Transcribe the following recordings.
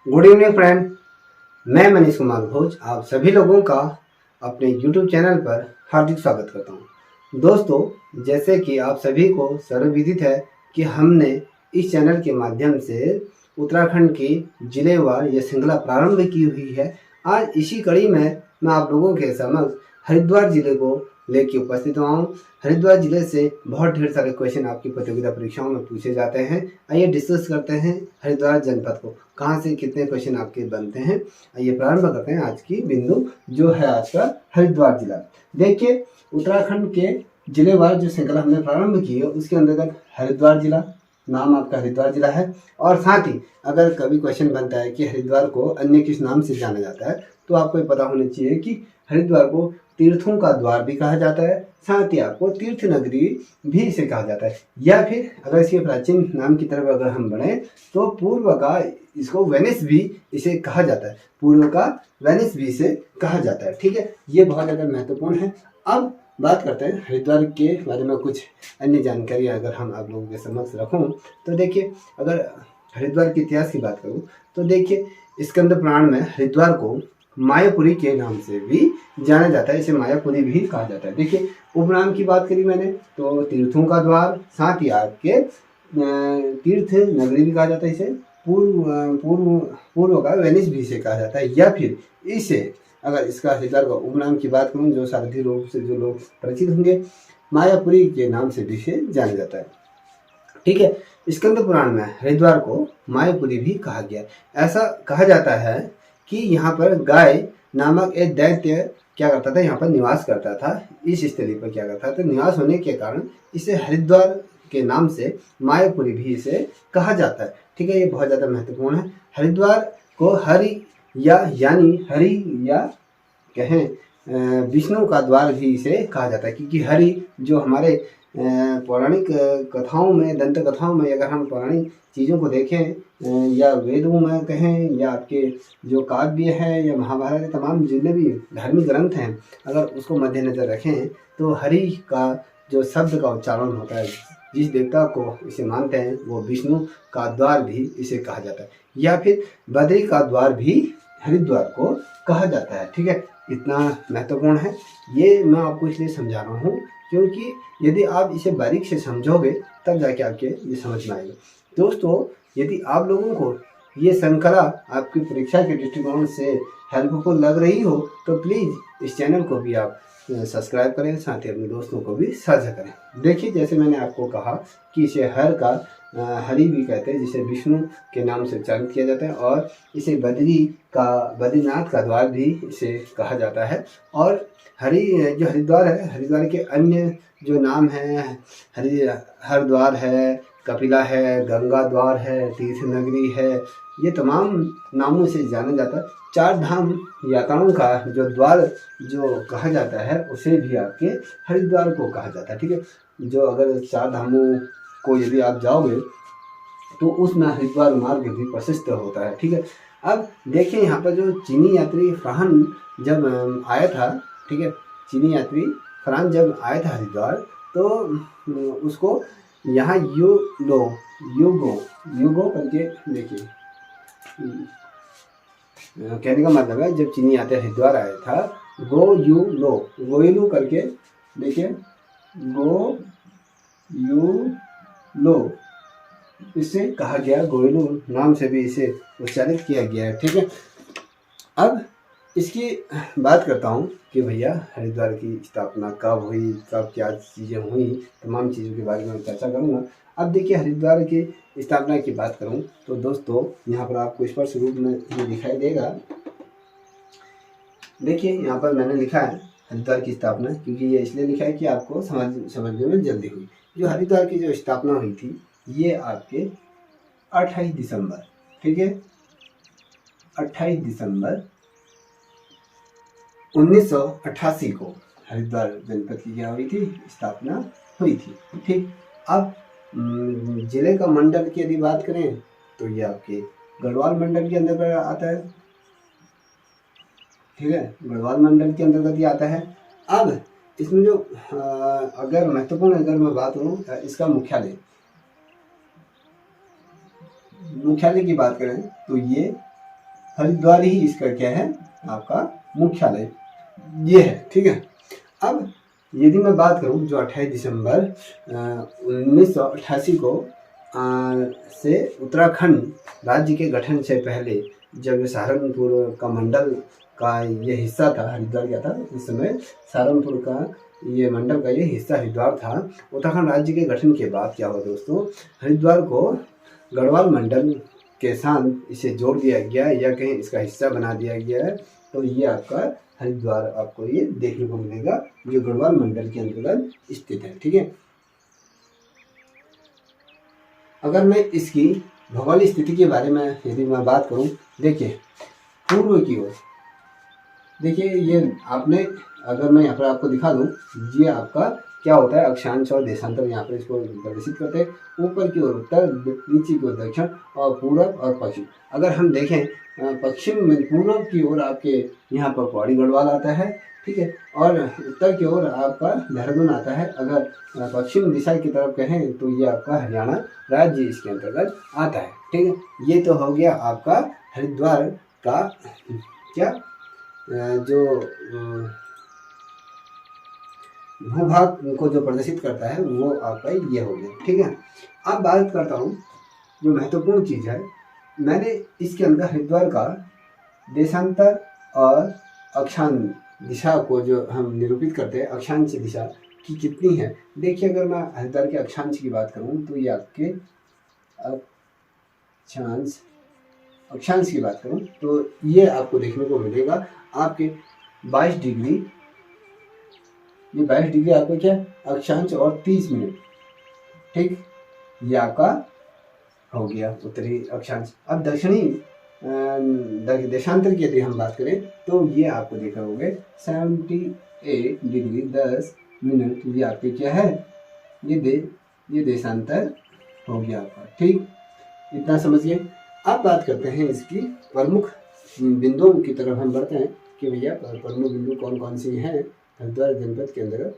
Good evening friend. मैं मनीष कुमार भोज आप सभी लोगों का अपने YouTube चैनल पर हार्दिक स्वागत करता हूं। दोस्तों, जैसे कि आप सभी को सर्वविदित है कि हमने इस चैनल के माध्यम से उत्तराखंड की जिलेवार यह श्रृंखला प्रारंभ की हुई है। आज इसी कड़ी में मैं आप लोगों के समक्ष हरिद्वार जिले को लेके उपस्थित हुआ हूँ। हरिद्वार जिले से बहुत ढेर सारे क्वेश्चन आपकी प्रतियोगिता परीक्षाओं में पूछे जाते हैं। आइए डिस्कस करते हैं हरिद्वार जनपद को, कहाँ से कितने क्वेश्चन आपके बनते हैं। आइए प्रारंभ करते हैं आज की बिंदु जो है आज का हरिद्वार जिला। देखिए, उत्तराखंड के जिलेवार जो श्रृंखला हमने प्रारंभ की है उसके अंतर्गत हरिद्वार जिला, नाम आपका हरिद्वार जिला है। और साथ ही अगर कभी क्वेश्चन बनता है कि हरिद्वार को अन्य किस नाम से जाना जाता है तो आपको ये पता होना चाहिए कि हरिद्वार को तीर्थों का द्वार भी कहा जाता है, साथ ही आपको तीर्थ नगरी भी इसे कहा जाता है। या फिर अगर इसके प्राचीन नाम की तरफ अगर हम बढ़ें तो पूर्व का इसको वेनिस भी इसे कहा जाता है, पूर्व का वेनिस भी इसे कहा जाता है। ठीक है, ये बहुत ज़्यादा महत्वपूर्ण है। अब बात करते हैं हरिद्वार के बारे में कुछ अन्य जानकारी अगर हम आप लोगों के समक्ष रखूं तो देखिए, अगर हरिद्वार के इतिहास की बात करूं तो देखिए, स्कंद पुराण में हरिद्वार को मायापुरी के नाम से भी जाना जाता है, इसे मायापुरी भी कहा जाता है। देखिए, उपनाम की बात करी मैंने तो तीर्थों का द्वार, साथ ही आपके तीर्थ नगरी भी कहा जाता है, इसे पूर्व का वेनिस भी इसे कहा जाता है। या फिर इसे अगर इसका हरिद्वार का उपनाम की बात करूं जो सारथी रूप से जो लोग परिचित होंगे, मायापुरी के नाम से भी इसे जाना जाता है। ठीक है, स्कंद पुराण में हरिद्वार को मायापुरी भी कहा गया। ऐसा कहा जाता है कि यहाँ पर गाय नामक एक दैत्य क्या करता था, यहाँ पर निवास करता था। इस स्थली पर क्या करता था, निवास होने के कारण इसे हरिद्वार के नाम से मायापुरी भी इसे कहा जाता है। ठीक है, ये बहुत ज़्यादा महत्वपूर्ण है। हरिद्वार को हरि या कहें विष्णु का द्वार भी इसे कहा जाता है, क्योंकि हरि जो हमारे पौराणिक कथाओं में, दंत कथाओं में अगर हम पौराणिक चीज़ों को देखें या वेदों में कहें या आपके जो काव्य है या महाभारत के तमाम जितने भी धार्मिक ग्रंथ हैं, अगर उसको मद्देनजर रखें तो हरि का जो शब्द का उच्चारण होता है, जिस देवता को इसे मानते हैं वो विष्णु का द्वार भी इसे कहा जाता है। या फिर बद्री का द्वार भी हरिद्वार को कहा जाता है। ठीक है, इतना महत्वपूर्ण है। ये मैं आपको इसलिए समझा रहा हूँ क्योंकि यदि आप इसे बारीक से समझोगे तब जाके आपके ये समझ में आएगा। दोस्तों, यदि आप लोगों को ये श्रृंखला आपकी परीक्षा के दृष्टिकोण से हेल्पफुल लग रही हो तो प्लीज़ इस चैनल को भी आप सब्सक्राइब करें, साथ ही अपने दोस्तों को भी साझा करें। देखिए, जैसे मैंने आपको कहा कि इसे हर का हरि भी कहते हैं, जिसे विष्णु के नाम से उच्चारण किया जाता है, और इसे बद्रीनाथ का द्वार भी इसे कहा जाता है। और जो हरिद्वार है, हरिद्वार के अन्य जो नाम हैं, हरिद्वार है, कपिला है, गंगा द्वार है, तीर्थ नगरी है, ये तमाम नामों से जाना जाता है। चार धाम यात्राओं का जो द्वार जो कहा जाता है उसे भी आपके हरिद्वार को कहा जाता है। ठीक है, जो अगर चार धामों को यदि आप जाओगे तो उसमें हरिद्वार मार्ग भी प्रशस्त होता है। ठीक है, अब देखिए यहाँ पर जो चीनी यात्री फ्रांस जब आया था, ठीक है, चीनी यात्री फ्रांस जब आया था हरिद्वार तो उसको यहाँ युगो करके, देखिए कहने का मतलब है जब चीनी यात्री हरिद्वार आया था गोयलू करके, देखिए गोयुलो इसे कहा गया, गोयलू नाम से भी इसे उच्चारित किया गया है। ठीक है, अब इसकी बात करता हूँ कि भैया हरिद्वार की स्थापना कब हुई, कब क्या चीज़ें हुई, तमाम चीज़ों के बारे में चर्चा करूँगा। अब देखिए, हरिद्वार की स्थापना की बात करूँ तो दोस्तों यहाँ पर आपको स्पष्ट रूप में ये दिखाई देगा। देखिए, यहाँ पर मैंने लिखा है हरिद्वार की स्थापना, क्योंकि ये इसलिए लिखा है कि आपको समझने में जल्दी हुई। जो हरिद्वार की जो स्थापना हुई थी ये आपके 28 दिसंबर, ठीक है, 28 दिसंबर 1988 को हरिद्वार जनपद की क्या हुई थी, स्थापना हुई थी। ठीक, अब जिले का मंडल की यदि बात करें तो ये आपके गढ़वाल मंडल के अंदर आता है। ठीक है, गढ़वाल मंडल के अंतर्गत ये आता है। अब इसमें जो अगर महत्वपूर्ण अगर मैं बात करूँ इसका मुख्यालय की बात करें तो ये हरिद्वार ही इसका क्या है, आपका मुख्यालय ये है। ठीक है, अब यदि मैं बात करूं जो 28 दिसंबर 1988 को से उत्तराखंड राज्य के गठन से पहले जब सहारनपुर का मंडल का ये हिस्सा था, हरिद्वार क्या था उस समय, सहारनपुर का ये मंडल का ये हिस्सा हरिद्वार था। उत्तराखंड राज्य के गठन के बाद क्या हुआ दोस्तों, हरिद्वार को गढ़वाल मंडल के साथ इसे जोड़ दिया गया या कहीं इसका हिस्सा बना दिया गया है। तो ये आपका हरिद्वार आपको ये देखने को मिलेगा जो गढ़वाल मंडल के अंतर्गत स्थित है। ठीक है, अगर मैं इसकी भौगोलिक स्थिति के बारे में यदि मैं बात करूं, देखिए पूर्व की ओर, देखिए ये आपने, अगर मैं यहाँ पर आपको दिखा दूं, ये आपका क्या होता है, अक्षांश और देशांतर यहाँ पर इसको प्रदर्शित करते हैं। ऊपर की ओर उत्तर, नीचे की ओर दक्षिण और पूरब और पश्चिम। अगर हम देखें पश्चिम में पूर्व की ओर आपके यहाँ पर पौड़ी गढ़वाल आता है। ठीक है, और उत्तर की ओर आपका देहरादून आता है। अगर पश्चिम दिशा की तरफ कहें तो ये आपका हरियाणा राज्य इसके अंतर्गत आता है। ठीक है, ये तो हो गया आपका हरिद्वार का क्या जो भूभाग को जो प्रदर्शित करता है वो आपका ये हो गया। ठीक है, अब बात करता हूँ जो महत्वपूर्ण चीज़ है, मैंने इसके अंदर हरिद्वार का देशांतर और अक्षांश दिशा को जो हम निरूपित करते हैं, अक्षांश दिशा की कितनी है। देखिए अगर मैं हरिद्वार के अक्षांश की बात करूँ तो ये आपके अक्षांश की बात करूँ तो ये आपको देखने को मिलेगा आपके 22 डिग्री, ये 22 डिग्री आपको क्या अक्षांश और 30 मिनट। ठीक, ये आपका हो गया उत्तरी अक्षांश। अब दक्षिणी देशांतर की यदि हम बात करें तो ये आपको देखा होगा 78 डिग्री 10 मिनट। ये आपके क्या है, ये देशांतर हो गया आपका। ठीक, इतना समझिए। अब बात करते हैं इसकी प्रमुख बिंदुओं की तरफ हम बढ़ते हैं कि भैया प्रमुख बिंदु कौन कौन सी हैं हरिद्वार जनपद के अंतर्गत।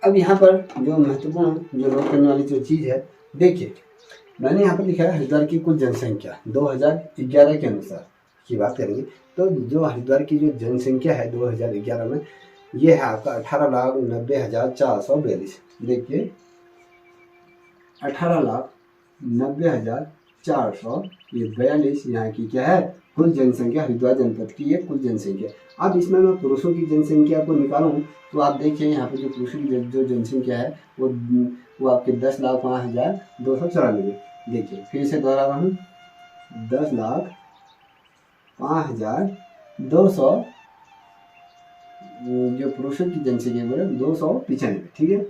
अब यहाँ पर जो महत्वपूर्ण जो नोट करने वाली जो चीज़ है, देखिए मैंने यहाँ पर लिखा है हरिद्वार की कुल जनसंख्या 2011 के अनुसार की बात करेंगे तो जो हरिद्वार की जो जनसंख्या है 2011 में ये है आपका 18,90,442। देखिए 18,90,442 यहाँ की क्या है कुल जनसंख्या, हरिद्वार जनपद की ये कुल जनसंख्या। अब इसमें मैं पुरुषों की जनसंख्या को निकालूं तो आप देखिए यहाँ पे जो पुरुषों की जो जनसंख्या है वो आपके 10,05,294। देखिए फिर से दोहरा रहा हूँ, 10,05,200 जो पुरुषों की जनसंख्या बोले 295। ठीक है,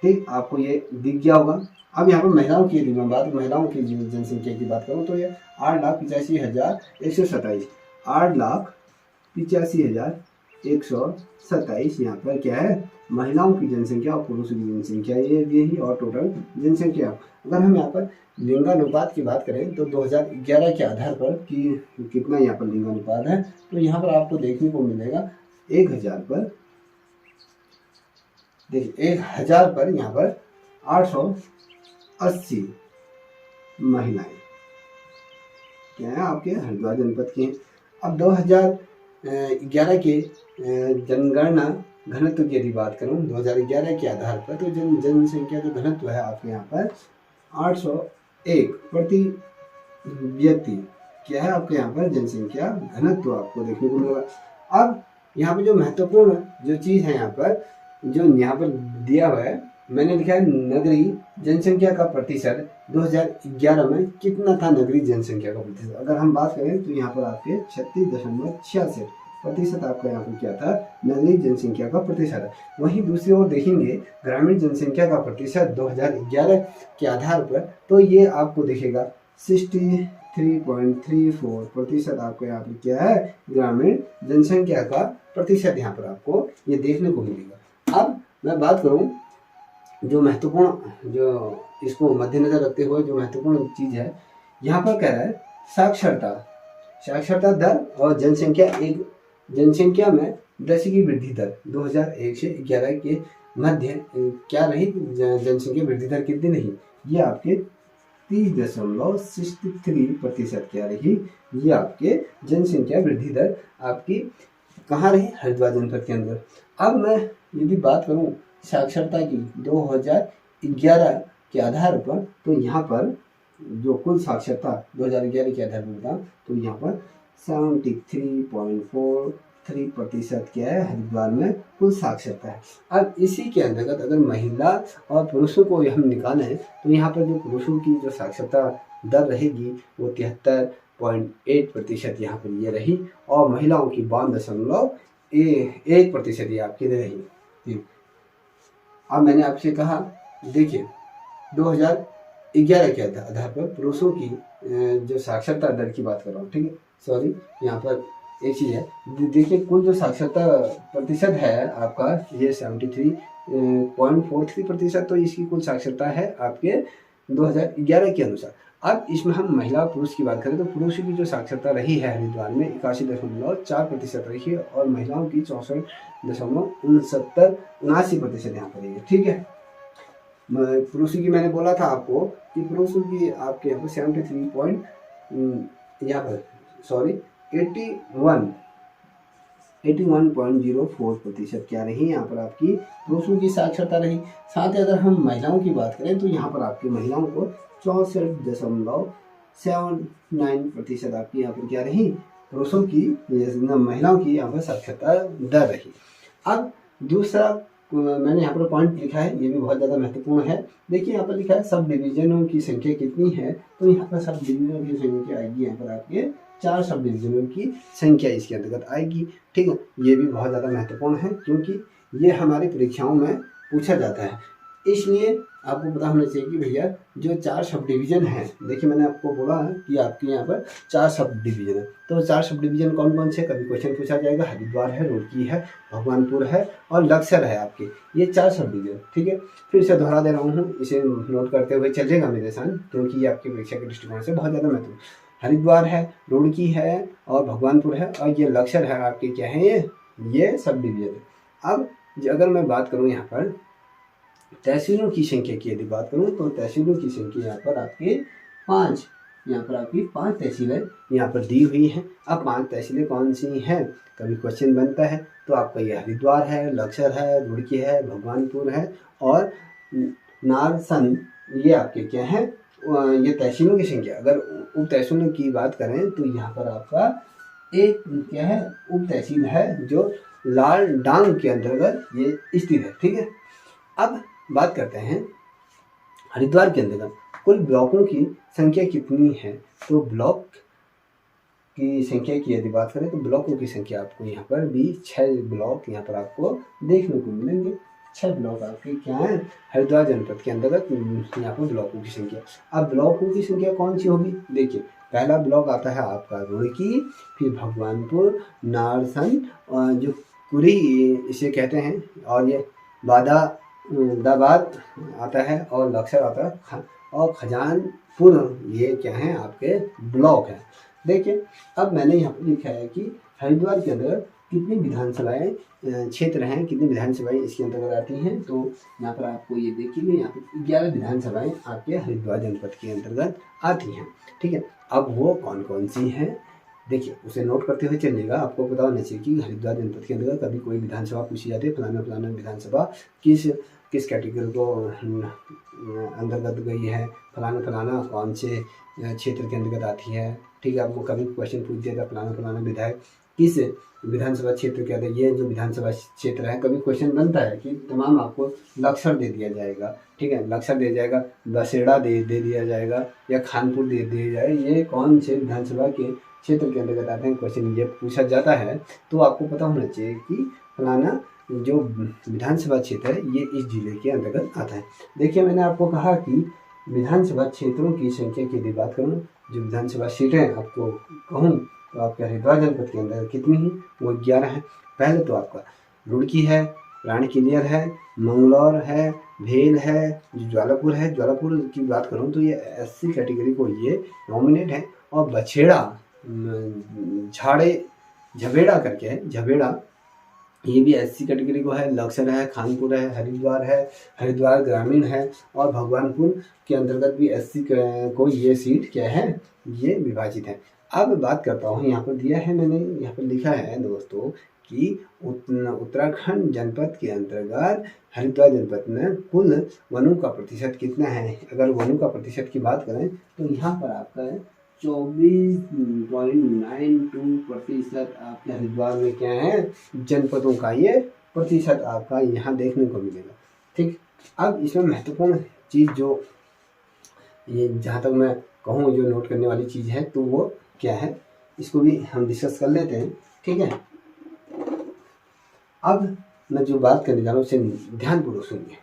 ठीक, आपको ये दिख गया होगा। अब यहाँ पर महिलाओं की यदि मैं बात महिलाओं की जनसंख्या की बात करूँ तो ये 8,85,127 8,85,127 यहाँ पर क्या है महिलाओं की जनसंख्या और पुरुषों की जनसंख्या ये ही और टोटल जनसंख्या। अगर हम यहाँ पर लिंगानुपात की बात करें तो 2011 के आधार पर कि कितना यहाँ पर लिंगानुपात है तो यहाँ पर आपको देखने को मिलेगा 1000 पर, देखिए 1000 पर यहाँ पर 880 महिलाएं क्या है आपके हरिद्वार जनपद की हैं। अब 2011 के जनगणना घनत्व की यदि बात करूं 2011 के आधार पर तो जनसंख्या जो घनत्व है आपके यहाँ पर 801 प्रति व्यक्ति क्या है आपके यहाँ पर जनसंख्या घनत्व आपको देखने को मिलेगा। अब यहाँ पर जो महत्वपूर्ण जो चीज़ है यहाँ पर दिया हुआ है, मैंने लिखा है नगरीय जनसंख्या का प्रतिशत 2011 में कितना था नगरीय जनसंख्या का प्रतिशत। अगर हम बात करें तो यहाँ पर आपके 36.66% आपका यहाँ पर क्या था नगरीय जनसंख्या का प्रतिशत। वहीं दूसरी ओर देखेंगे ग्रामीण जनसंख्या का प्रतिशत 2011 के आधार पर तो ये आपको दिखेगा 63.34% आपको यहाँ पर क्या है ग्रामीण जनसंख्या का प्रतिशत यहाँ पर आपको ये देखने को मिलेगा। अब मैं बात करूँ जो महत्वपूर्ण जो इसको मद्देनजर रखते हुए जो महत्वपूर्ण चीज़ है यहाँ पर कह रहा है साक्षरता दर और जनसंख्या में दशक की वृद्धि दर 2001 से 11 के मध्य क्या रही जनसंख्या वृद्धि दर कितनी नहीं, ये आपके 30.63% क्या रही, ये आपके जनसंख्या वृद्धि दर आपकी कहाँ रही, हरिद्वार जनपद के अंदर। अब मैं यदि बात करूँ साक्षरता की 2011 के आधार पर, तो यहाँ पर जो कुल साक्षरता 2011 के आधार पर बताऊँ तो यहाँ पर 73.43% क्या है, हरिद्वार में कुल साक्षरता है। अब इसी के अंतर्गत अगर महिला और पुरुषों को हम निकालें तो यहाँ पर जो पुरुषों की जो साक्षरता दर रहेगी वो 73.8% यहाँ पर ये रही, और महिलाओं की 52.1% ये आपकी रही। अब मैंने आपसे कहा देखिए 2011 के आधार पर पुरुषों की जो साक्षरता दर की बात कर रहा हूँ, ठीक है, सॉरी यहाँ पर एक चीज़ है, देखिए कुल जो साक्षरता प्रतिशत है आपका ये 73.43%, तो इसकी कुल साक्षरता है आपके 2011 के अनुसार। अब इसमें हम महिला और पुरुष की बात करें तो पुरुषों की जो साक्षरता रही है हरिद्वार में 81.4% रही है, और महिलाओं की 64.79% यहाँ पर है, ठीक है। पुरुषों की मैंने बोला था आपको कि पुरुषों की आपके यहाँ पर 81.04% क्या रही यहाँ पर आपकी पुरुषों की साक्षरता रही। साथ ही अगर हम महिलाओं की बात करें तो यहाँ पर आपकी महिलाओं को 64.79% आपकी यहाँ पर क्या रही, पुरुषों की महिलाओं की यहाँ पर साक्षरता दर रही। अब दूसरा मैंने यहाँ पर पॉइंट लिखा है, ये भी बहुत ज़्यादा महत्वपूर्ण है। देखिए यहाँ पर लिखा है सब डिवीजनों की संख्या कितनी है, तो यहाँ पर सब डिवीजनों की संख्या आएगी यहाँ पर आपके 4 सब डिवीजनों की संख्या इसके अंतर्गत आएगी, ठीक है। ये भी बहुत ज़्यादा महत्वपूर्ण है क्योंकि ये हमारी परीक्षाओं में पूछा जाता है, इसलिए आपको पता होना चाहिए कि भैया जो 4 सब डिवीज़न है, देखिए मैंने आपको बोला है कि आपके यहाँ पर 4 सब डिवीज़न है, तो 4 सब डिवीज़न कौन कौन से कभी क्वेश्चन पूछा जाएगा, हरिद्वार है, रुड़की है, भगवानपुर है और लक्सर है आपके, ये 4 सब डिवीज़न, ठीक है। फिर से दोहरा दे रहा हूँ, इसे नोट करते हुए चलिएगा मेरे साथ क्योंकि ये आपकी परीक्षा के दृष्टिकोण से बहुत ज़्यादा महत्वपूर्ण। हरिद्वार है, रुड़की है और भगवानपुर है और ये लक्सर है आपके क्या है, ये सब डिवीज़न है। अब अगर मैं बात करूँ यहाँ पर तहसीलों की संख्या की यदि बात करूँ तो तहसीलों की संख्या यहाँ पर आपके 5, यहाँ पर आपकी 5 तहसीलें यहाँ पर दी हुई हैं। अब 5 तहसीलें कौन सी हैं, कभी क्वेश्चन बनता है तो आपका ये हरिद्वार है, लक्सर है, रुड़की है, भगवानपुर है और नारसन, ये आपके क्या है, ये तहसीलों की संख्या। अगर उप तहसीलों की बात करें तो यहाँ पर आपका एक क्या है, उप तहसील है जो लाल डांग के अंतर्गत ये स्थित है, ठीक है। अब बात करते हैं हरिद्वार के अंतर्गत कुल ब्लॉकों की संख्या कितनी है, तो ब्लॉक की संख्या की यदि बात करें तो ब्लॉकों की संख्या आपको यहाँ पर भी 6 ब्लॉक यहाँ पर आपको देखने को मिलेंगे। 6 ब्लॉक आपके क्या है हरिद्वार जनपद के अंतर्गत, यहाँ पर ब्लॉकों की संख्या। अब ब्लॉकों की संख्या कौन सी होगी, देखिए पहला ब्लॉक आता है आपका रुड़की, फिर भगवानपुर, नारसन, जो कुरी इसे कहते हैं, और ये दाबाद आता है और लक्सर आता है और खजानपुर, ये क्या है आपके ब्लॉक है। देखिए अब मैंने यहाँ पर लिखा है कि हरिद्वार के अंदर कितनी विधानसभाएं क्षेत्र हैं, कितनी विधानसभाएं इसके अंतर्गत आती हैं, तो यहाँ पर आपको ये देखिए यहाँ पर 11 विधानसभाएं आपके हरिद्वार जनपद के अंतर्गत आती हैं, ठीक है। अब वो कौन कौन सी हैं देखिए उसे नोट करते हुए चलिएगा। आपको पता होना चाहिए कि हरिद्वार जनपद के अंतर्गत कभी कोई विधानसभा पूछी जाती है, फलाना विधानसभा किस कैटेगरी को अंतर्गत गई है, फलाना कौन से क्षेत्र के अंतर्गत आती है, ठीक है। आपको कभी क्वेश्चन पूछ दिया था फलाना विधायक किस विधानसभा क्षेत्र के अंदर, ये जो विधानसभा क्षेत्र है, कभी क्वेश्चन बनता है कि तमाम आपको लक्सर दे दिया जाएगा, ठीक है, लक्सर दे जाएगा, बसेड़ा दे दिया जाएगा या खानपुर दे दिया जाएगा, ये कौन से विधानसभा के क्षेत्र के अंतर्गत आते हैं, क्वेश्चन ये पूछा जाता है, तो आपको पता होना चाहिए कि फलाना जो विधानसभा क्षेत्र है ये इस जिले के अंतर्गत आता है। देखिए मैंने आपको कहा कि विधानसभा क्षेत्रों की संख्या की यदि बात करूँ, जो विधानसभा सीटें आपको कहूँ तो आपके हरिद्वार जनपद के अंदर कितनी ही, वो 11 है। पहले तो आपका रुड़की है, राणीखेलियर है, मंगलौर है, भेल है, जो ज्वालापुर की बात करूँ तो ये SC कैटेगरी को ये नॉमिनेट है, और बछेड़ा झबेड़ा करके है, झबेड़ा ये भी एससी कैटेगरी को है। लक्सर है, खानपुर है, हरिद्वार है, हरिद्वार ग्रामीण है, और भगवानपुर के अंतर्गत भी एससी को ये सीट क्या है, ये विभाजित है। अब बात करता हूँ, यहाँ पर दिया है मैंने, यहाँ पर लिखा है दोस्तों कि उत्तराखंड जनपद के अंतर्गत हरिद्वार जनपद में कुल वनों का प्रतिशत कितना है। अगर वनों का प्रतिशत की बात करें तो यहाँ पर आपका 24.92% आपके हरिद्वार में क्या है, जनपदों का ये प्रतिशत आपका यहाँ देखने को मिलेगा। ठीक, अब इसमें महत्वपूर्ण चीज़ जो ये जहाँ तक मैं कहूँ जो नोट करने वाली चीज़ है तो वो क्या है, इसको भी हम डिस्कस कर लेते हैं। ठीक है, अब मैं जो बात करने जा रहा हूँ उसे ध्यानपूर्वक सुनिए।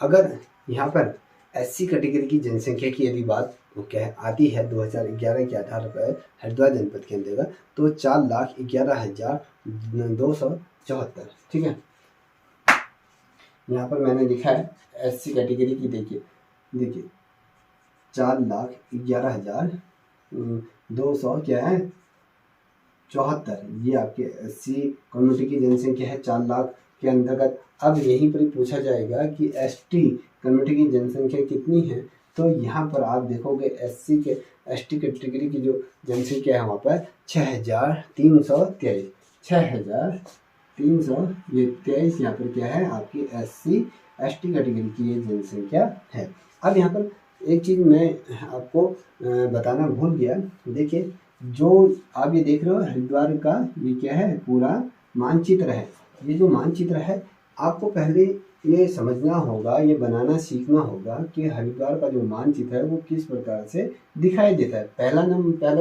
अगर यहाँ पर एससी कैटेगरी की जनसंख्या की यदि बात क्या है आती है 2011 के आधार पर हरिद्वार जनपद के अंतर्गत तो 4,11,274। ठीक है, यहाँ पर मैंने लिखा है एससी कैटेगरी की, देखिए 4,11,200 क्या है 74, ये आपके एससी कम्युनिटी की जनसंख्या है 4 लाख के अंतर्गत। अब यहीं पर पूछा जाएगा कि एसटी कम्युनिटी की जनसंख्या कितनी है, तो यहाँ पर आप देखोगे एससी के एसटी कैटेगरी की जो जनसंख्या है वहाँ पर 6,323, 6,323 यहाँ पर क्या है आपकी एससी एसटी कैटेगरी की ये जनसंख्या है। अब यहाँ पर एक चीज़ मैं आपको बताना भूल गया, देखिए जो आप ये देख रहे हो हरिद्वार का ये क्या है पूरा मानचित्र है। ये जो मानचित्र है आपको पहले ये समझना होगा, ये बनाना सीखना होगा कि हरिद्वार का जो मानचित्र है वो किस प्रकार से दिखाई देता है। पहला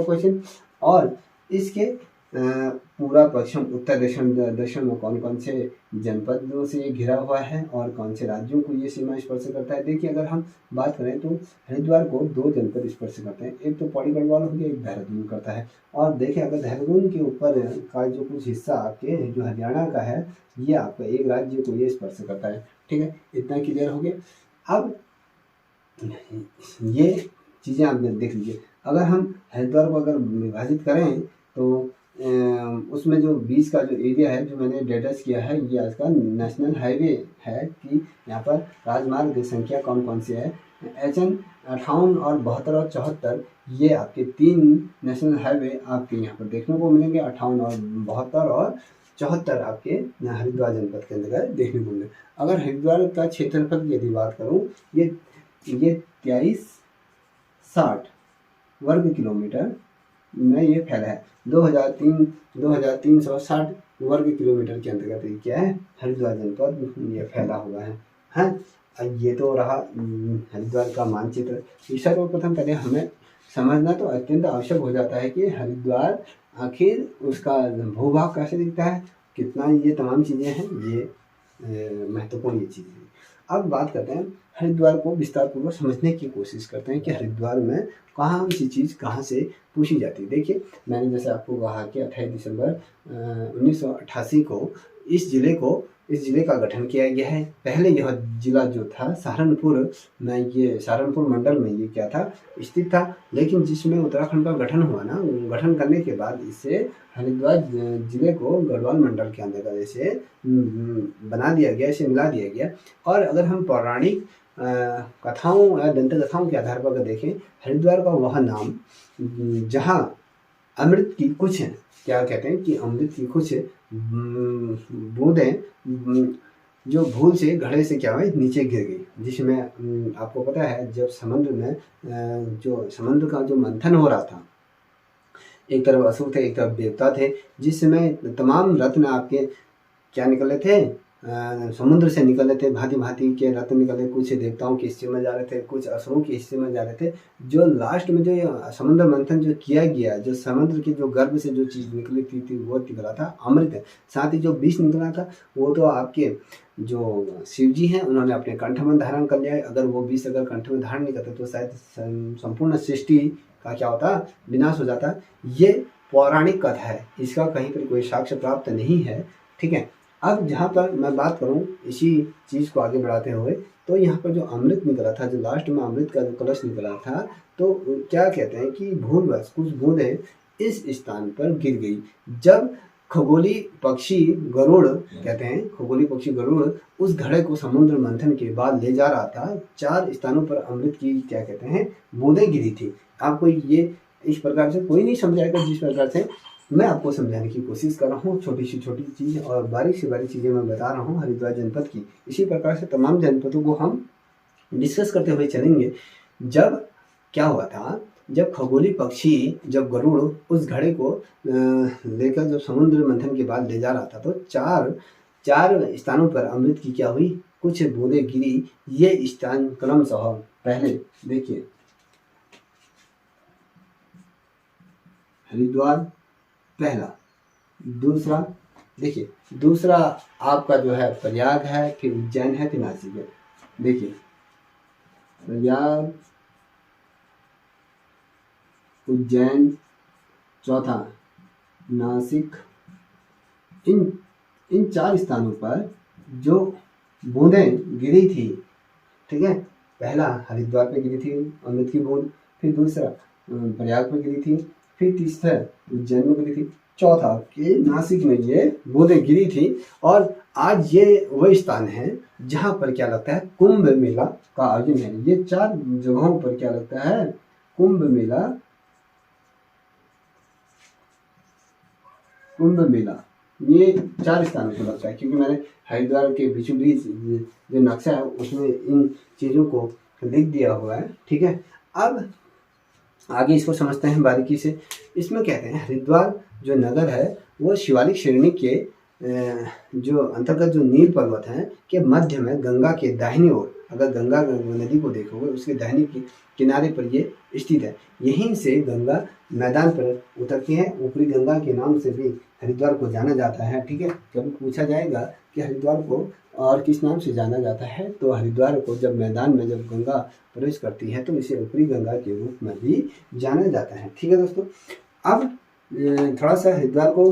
क्वेश्चन, और इसके पूरा पश्चिम उत्तर दक्षिण में कौन कौन से जनपदों से ये घिरा हुआ है और कौन से राज्यों को ये सीमा स्पर्श करता है। देखिए अगर हम बात करें तो हरिद्वार को 2 जनपद स्पर्श करते हैं, एक तो पौड़ी गढ़वाल हो गया, एक देहरादून करता है। और देखिए अगर देहरादून के ऊपर का जो कुछ हिस्सा आपके जो हरियाणा का है ये आपका एक राज्य को ये स्पर्श करता है। ठीक है, इतना क्लियर हो गया। अब ये चीज़ें आप देख लीजिए, अगर हम हरिद्वार को अगर विभाजित करें तो उसमें जो बीच का जो एरिया है जो मैंने डिटेच किया है ये आज का नेशनल हाईवे है कि यहाँ पर राजमार्ग की संख्या कौन कौन सी है। HN 58 और 72 और 74 ये आपके 3 नेशनल हाईवे आपके यहाँ पर देखने को मिलेंगे। 58 और 72 और 74 आपके हरिद्वार जनपद के अंतर्गत देखने को मिलेंगे। अगर हरिद्वार का क्षेत्रफल की यदि बात करूँ ये 2360 वर्ग किलोमीटर में ये फैला है। 2360 वर्ग किलोमीटर के अंतर्गत ये क्या है हरिद्वार जनपद ये फैला हुआ है। हाँ, ये तो रहा हरिद्वार का मानचित्र। सर्वप्रथम पहले हमें समझना तो अत्यंत आवश्यक हो जाता है कि हरिद्वार आखिर उसका भूभाग कैसे दिखता है, कितना, ये तमाम चीज़ें हैं, ये महत्वपूर्ण ये चीज़ें हैं। अब बात करते हैं हरिद्वार को विस्तार पूर्वक समझने की कोशिश करते हैं कि हरिद्वार में कहाँ सी चीज़ कहाँ से पूछी जाती है। देखिए मैंने जैसे आपको कहा कि 28 दिसंबर 1988 को इस जिले का गठन किया गया है। पहले यह जिला जो था सहारनपुर में, ये सहारनपुर मंडल में ये क्या था स्थित था, लेकिन जिसमें उत्तराखंड का गठन हुआ ना, गठन करने के बाद इसे हरिद्वार जिले को गढ़वाल मंडल के अंतर्गत इसे बना दिया गया, इसे मिला दिया गया। और अगर हम पौराणिक कथाओं या दंत कथाओं के आधार पर अगर देखें हरिद्वार का वह नाम जहाँ अमृत की कुछ क्या कहते हैं कि अमृत की कुछ बूंदें जो भूल से घड़े से क्या हुई नीचे गिर गई, जिसमें आपको पता है जब समुद्र में जो समुद्र का जो मंथन हो रहा था, एक तरफ असुर थे एक तरफ देवता थे, जिसमें तमाम रत्न आपके क्या निकले थे समुद्र से निकले थे, भांति भांति के रत्न निकले, कुछ देवताओं के हिस्से में जा रहे थे, कुछ असुरों के हिस्से में जा रहे थे। जो लास्ट में जो समुद्र मंथन जो किया गया, जो समुद्र के जो गर्भ से जो चीज़ निकली थी वो निकला था अमृत। साथ ही जो विष निकला था वो तो आपके जो शिव जी हैं उन्होंने अपने कंठ में धारण कर लिया है। अगर वो विष अगर कंठ में धारण नहीं करते तो शायद संपूर्ण सृष्टि का क्या होता, विनाश हो जाता। ये पौराणिक कथा है, इसका कहीं पर कोई साक्ष्य प्राप्त नहीं है। ठीक है, अब जहाँ पर मैं बात करूँ इसी चीज़ को आगे बढ़ाते हुए, तो यहाँ पर जो अमृत निकला था, जो लास्ट में अमृत का जो कलश निकला था, तो क्या कहते हैं कि भूलवश कुछ बूंदें इस स्थान पर गिर गई। जब खगोली पक्षी गरुड़ कहते हैं, खगोली पक्षी गरुड़ उस घड़े को समुद्र मंथन के बाद ले जा रहा था। 4 स्थानों पर अमृत की क्या कहते हैं बूंदें गिरी थी। आपको ये इस प्रकार से कोई नहीं समझाएगा जिस प्रकार से मैं आपको समझाने की कोशिश कर रहा हूँ। छोटी से छोटी चीज़ और बारीक से बारीक चीज़ें मैं बता रहा हूँ हरिद्वार जनपद की। इसी प्रकार से तमाम जनपदों को हम डिस्कस करते हुए चलेंगे। जब क्या हुआ था, जब खगोली पक्षी जब गरुड़ उस घड़े को लेकर जब समुद्र मंथन के बाद ले जा रहा था तो चार स्थानों पर अमृत की क्या हुई कुछ बूंदें गिरी। ये स्थान क्रमशः पहले देखिए हरिद्वार पहला, दूसरा देखिए दूसरा आपका जो है प्रयाग है, फिर उज्जैन है, फिर नासिक है। देखिए प्रयाग, उज्जैन, चौथा नासिक। इन 4 स्थानों पर जो बूंदें गिरी थी, ठीक है, पहला हरिद्वार पे गिरी थी अमृत की बूंद, फिर दूसरा प्रयाग पे गिरी थी, फिर तीसरा उज्जैन में गिरी थी, चौथा कि नासिक में ये बूंदें गिरी थी। और आज ये वह स्थान है जहाँ पर क्या लगता है कुंभ मेला का आयोजन है। ये 4 जगहों पर क्या लगता है कुंभ मेला, ये 4 स्थानों पर लगता है। क्योंकि मैंने हरिद्वार के बीचों बीच जो नक्शा है उसमें इन चीज़ों को लिख दिया हुआ है, ठीक है। अब आगे इसको समझते हैं बारीकी से। इसमें कहते हैं हरिद्वार जो नगर है वो शिवालिक श्रेणी के जो अंतर्गत जो नील पर्वत है के मध्य में गंगा के दाहिनी ओर, अगर गंगा नदी को देखोगे उसके दाहिनी किनारे पर ये स्थित है। यहीं से गंगा मैदान पर उतरती है। ऊपरी गंगा के नाम से भी हरिद्वार को जाना जाता है, ठीक है। कभी पूछा जाएगा कि हरिद्वार को और किस नाम से जाना जाता है, तो हरिद्वार को जब मैदान में जब गंगा प्रवेश करती है तो इसे ऊपरी गंगा के रूप में भी जाना जाता है, ठीक है दोस्तों। अब थोड़ा सा हरिद्वार को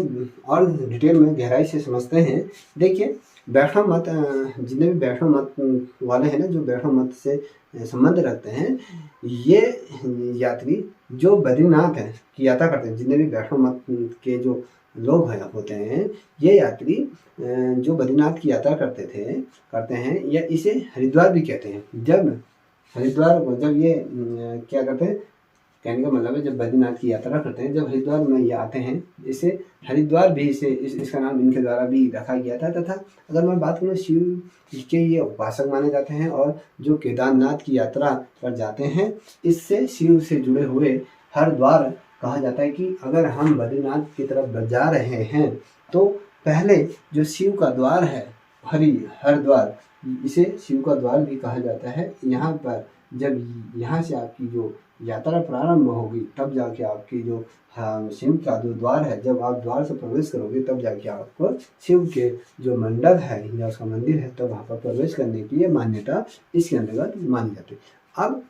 और डिटेल में गहराई से समझते हैं। देखिए वैष्णव मत, जितने भी वैष्णव मत वाले हैं ना, जो वैष्णव मत से संबंध रखते हैं, ये यात्री जो बद्रीनाथ है की यात्रा करते हैं, जितने भी वैष्णव मत के जो लोग होते हैं, ये यात्री जो बद्रीनाथ की यात्रा करते हैं या इसे हरिद्वार भी कहते हैं। जब हरिद्वार को जब ये क्या करते हैं, कहने का मतलब है जब बद्रीनाथ की यात्रा करते हैं, जब हरिद्वार में ये आते हैं, इसे हरिद्वार भी इसका नाम इनके द्वारा भी रखा गया था। तथा अगर मैं बात करूँ शिव के ये उपासक माने जाते हैं और जो केदारनाथ की यात्रा पर जाते हैं, इससे शिव से जुड़े हुए हर द्वार कहा जाता है कि अगर हम बद्रीनाथ की तरफ जा रहे हैं तो पहले जो शिव का द्वार है हरिद्वार, इसे शिव का द्वार भी कहा जाता है। यहाँ पर जब यहाँ से आपकी जो यात्रा प्रारंभ होगी तब जाके आपकी जो शिव का जो द्वार है, जब आप द्वार से प्रवेश करोगे तब जाके आपको शिव के जो मंडप है या उसका मंदिर है तब वहाँ पर प्रवेश करने की ये मान्यता इसके अंतर्गत मानी जाती है। अब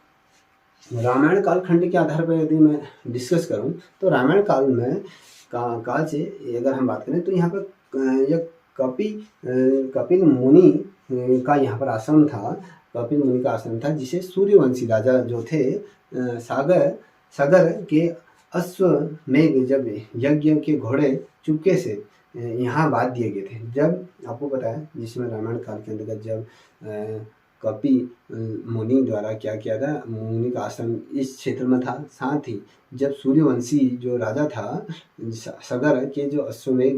रामायण कालखंड के आधार पर यदि मैं डिस्कस करूं तो रामायण काल में काल से अगर हम बात करें तो यहाँ पर यह कपिल मुनि का यहाँ पर आश्रम था। कपिल मुनि का आश्रम था जिसे सूर्यवंशी राजा जो थे सागर के अश्वमेध जब यज्ञ के घोड़े चुपके से यहाँ बांध दिए गए थे। जब आपको पता है जिसमें रामायण काल के अंतर्गत जब कपिल मुनि द्वारा क्या किया था, मुनि का आश्रम इस क्षेत्र में था। साथ ही जब सूर्यवंशी जो राजा था सागर के जो अश्वमेध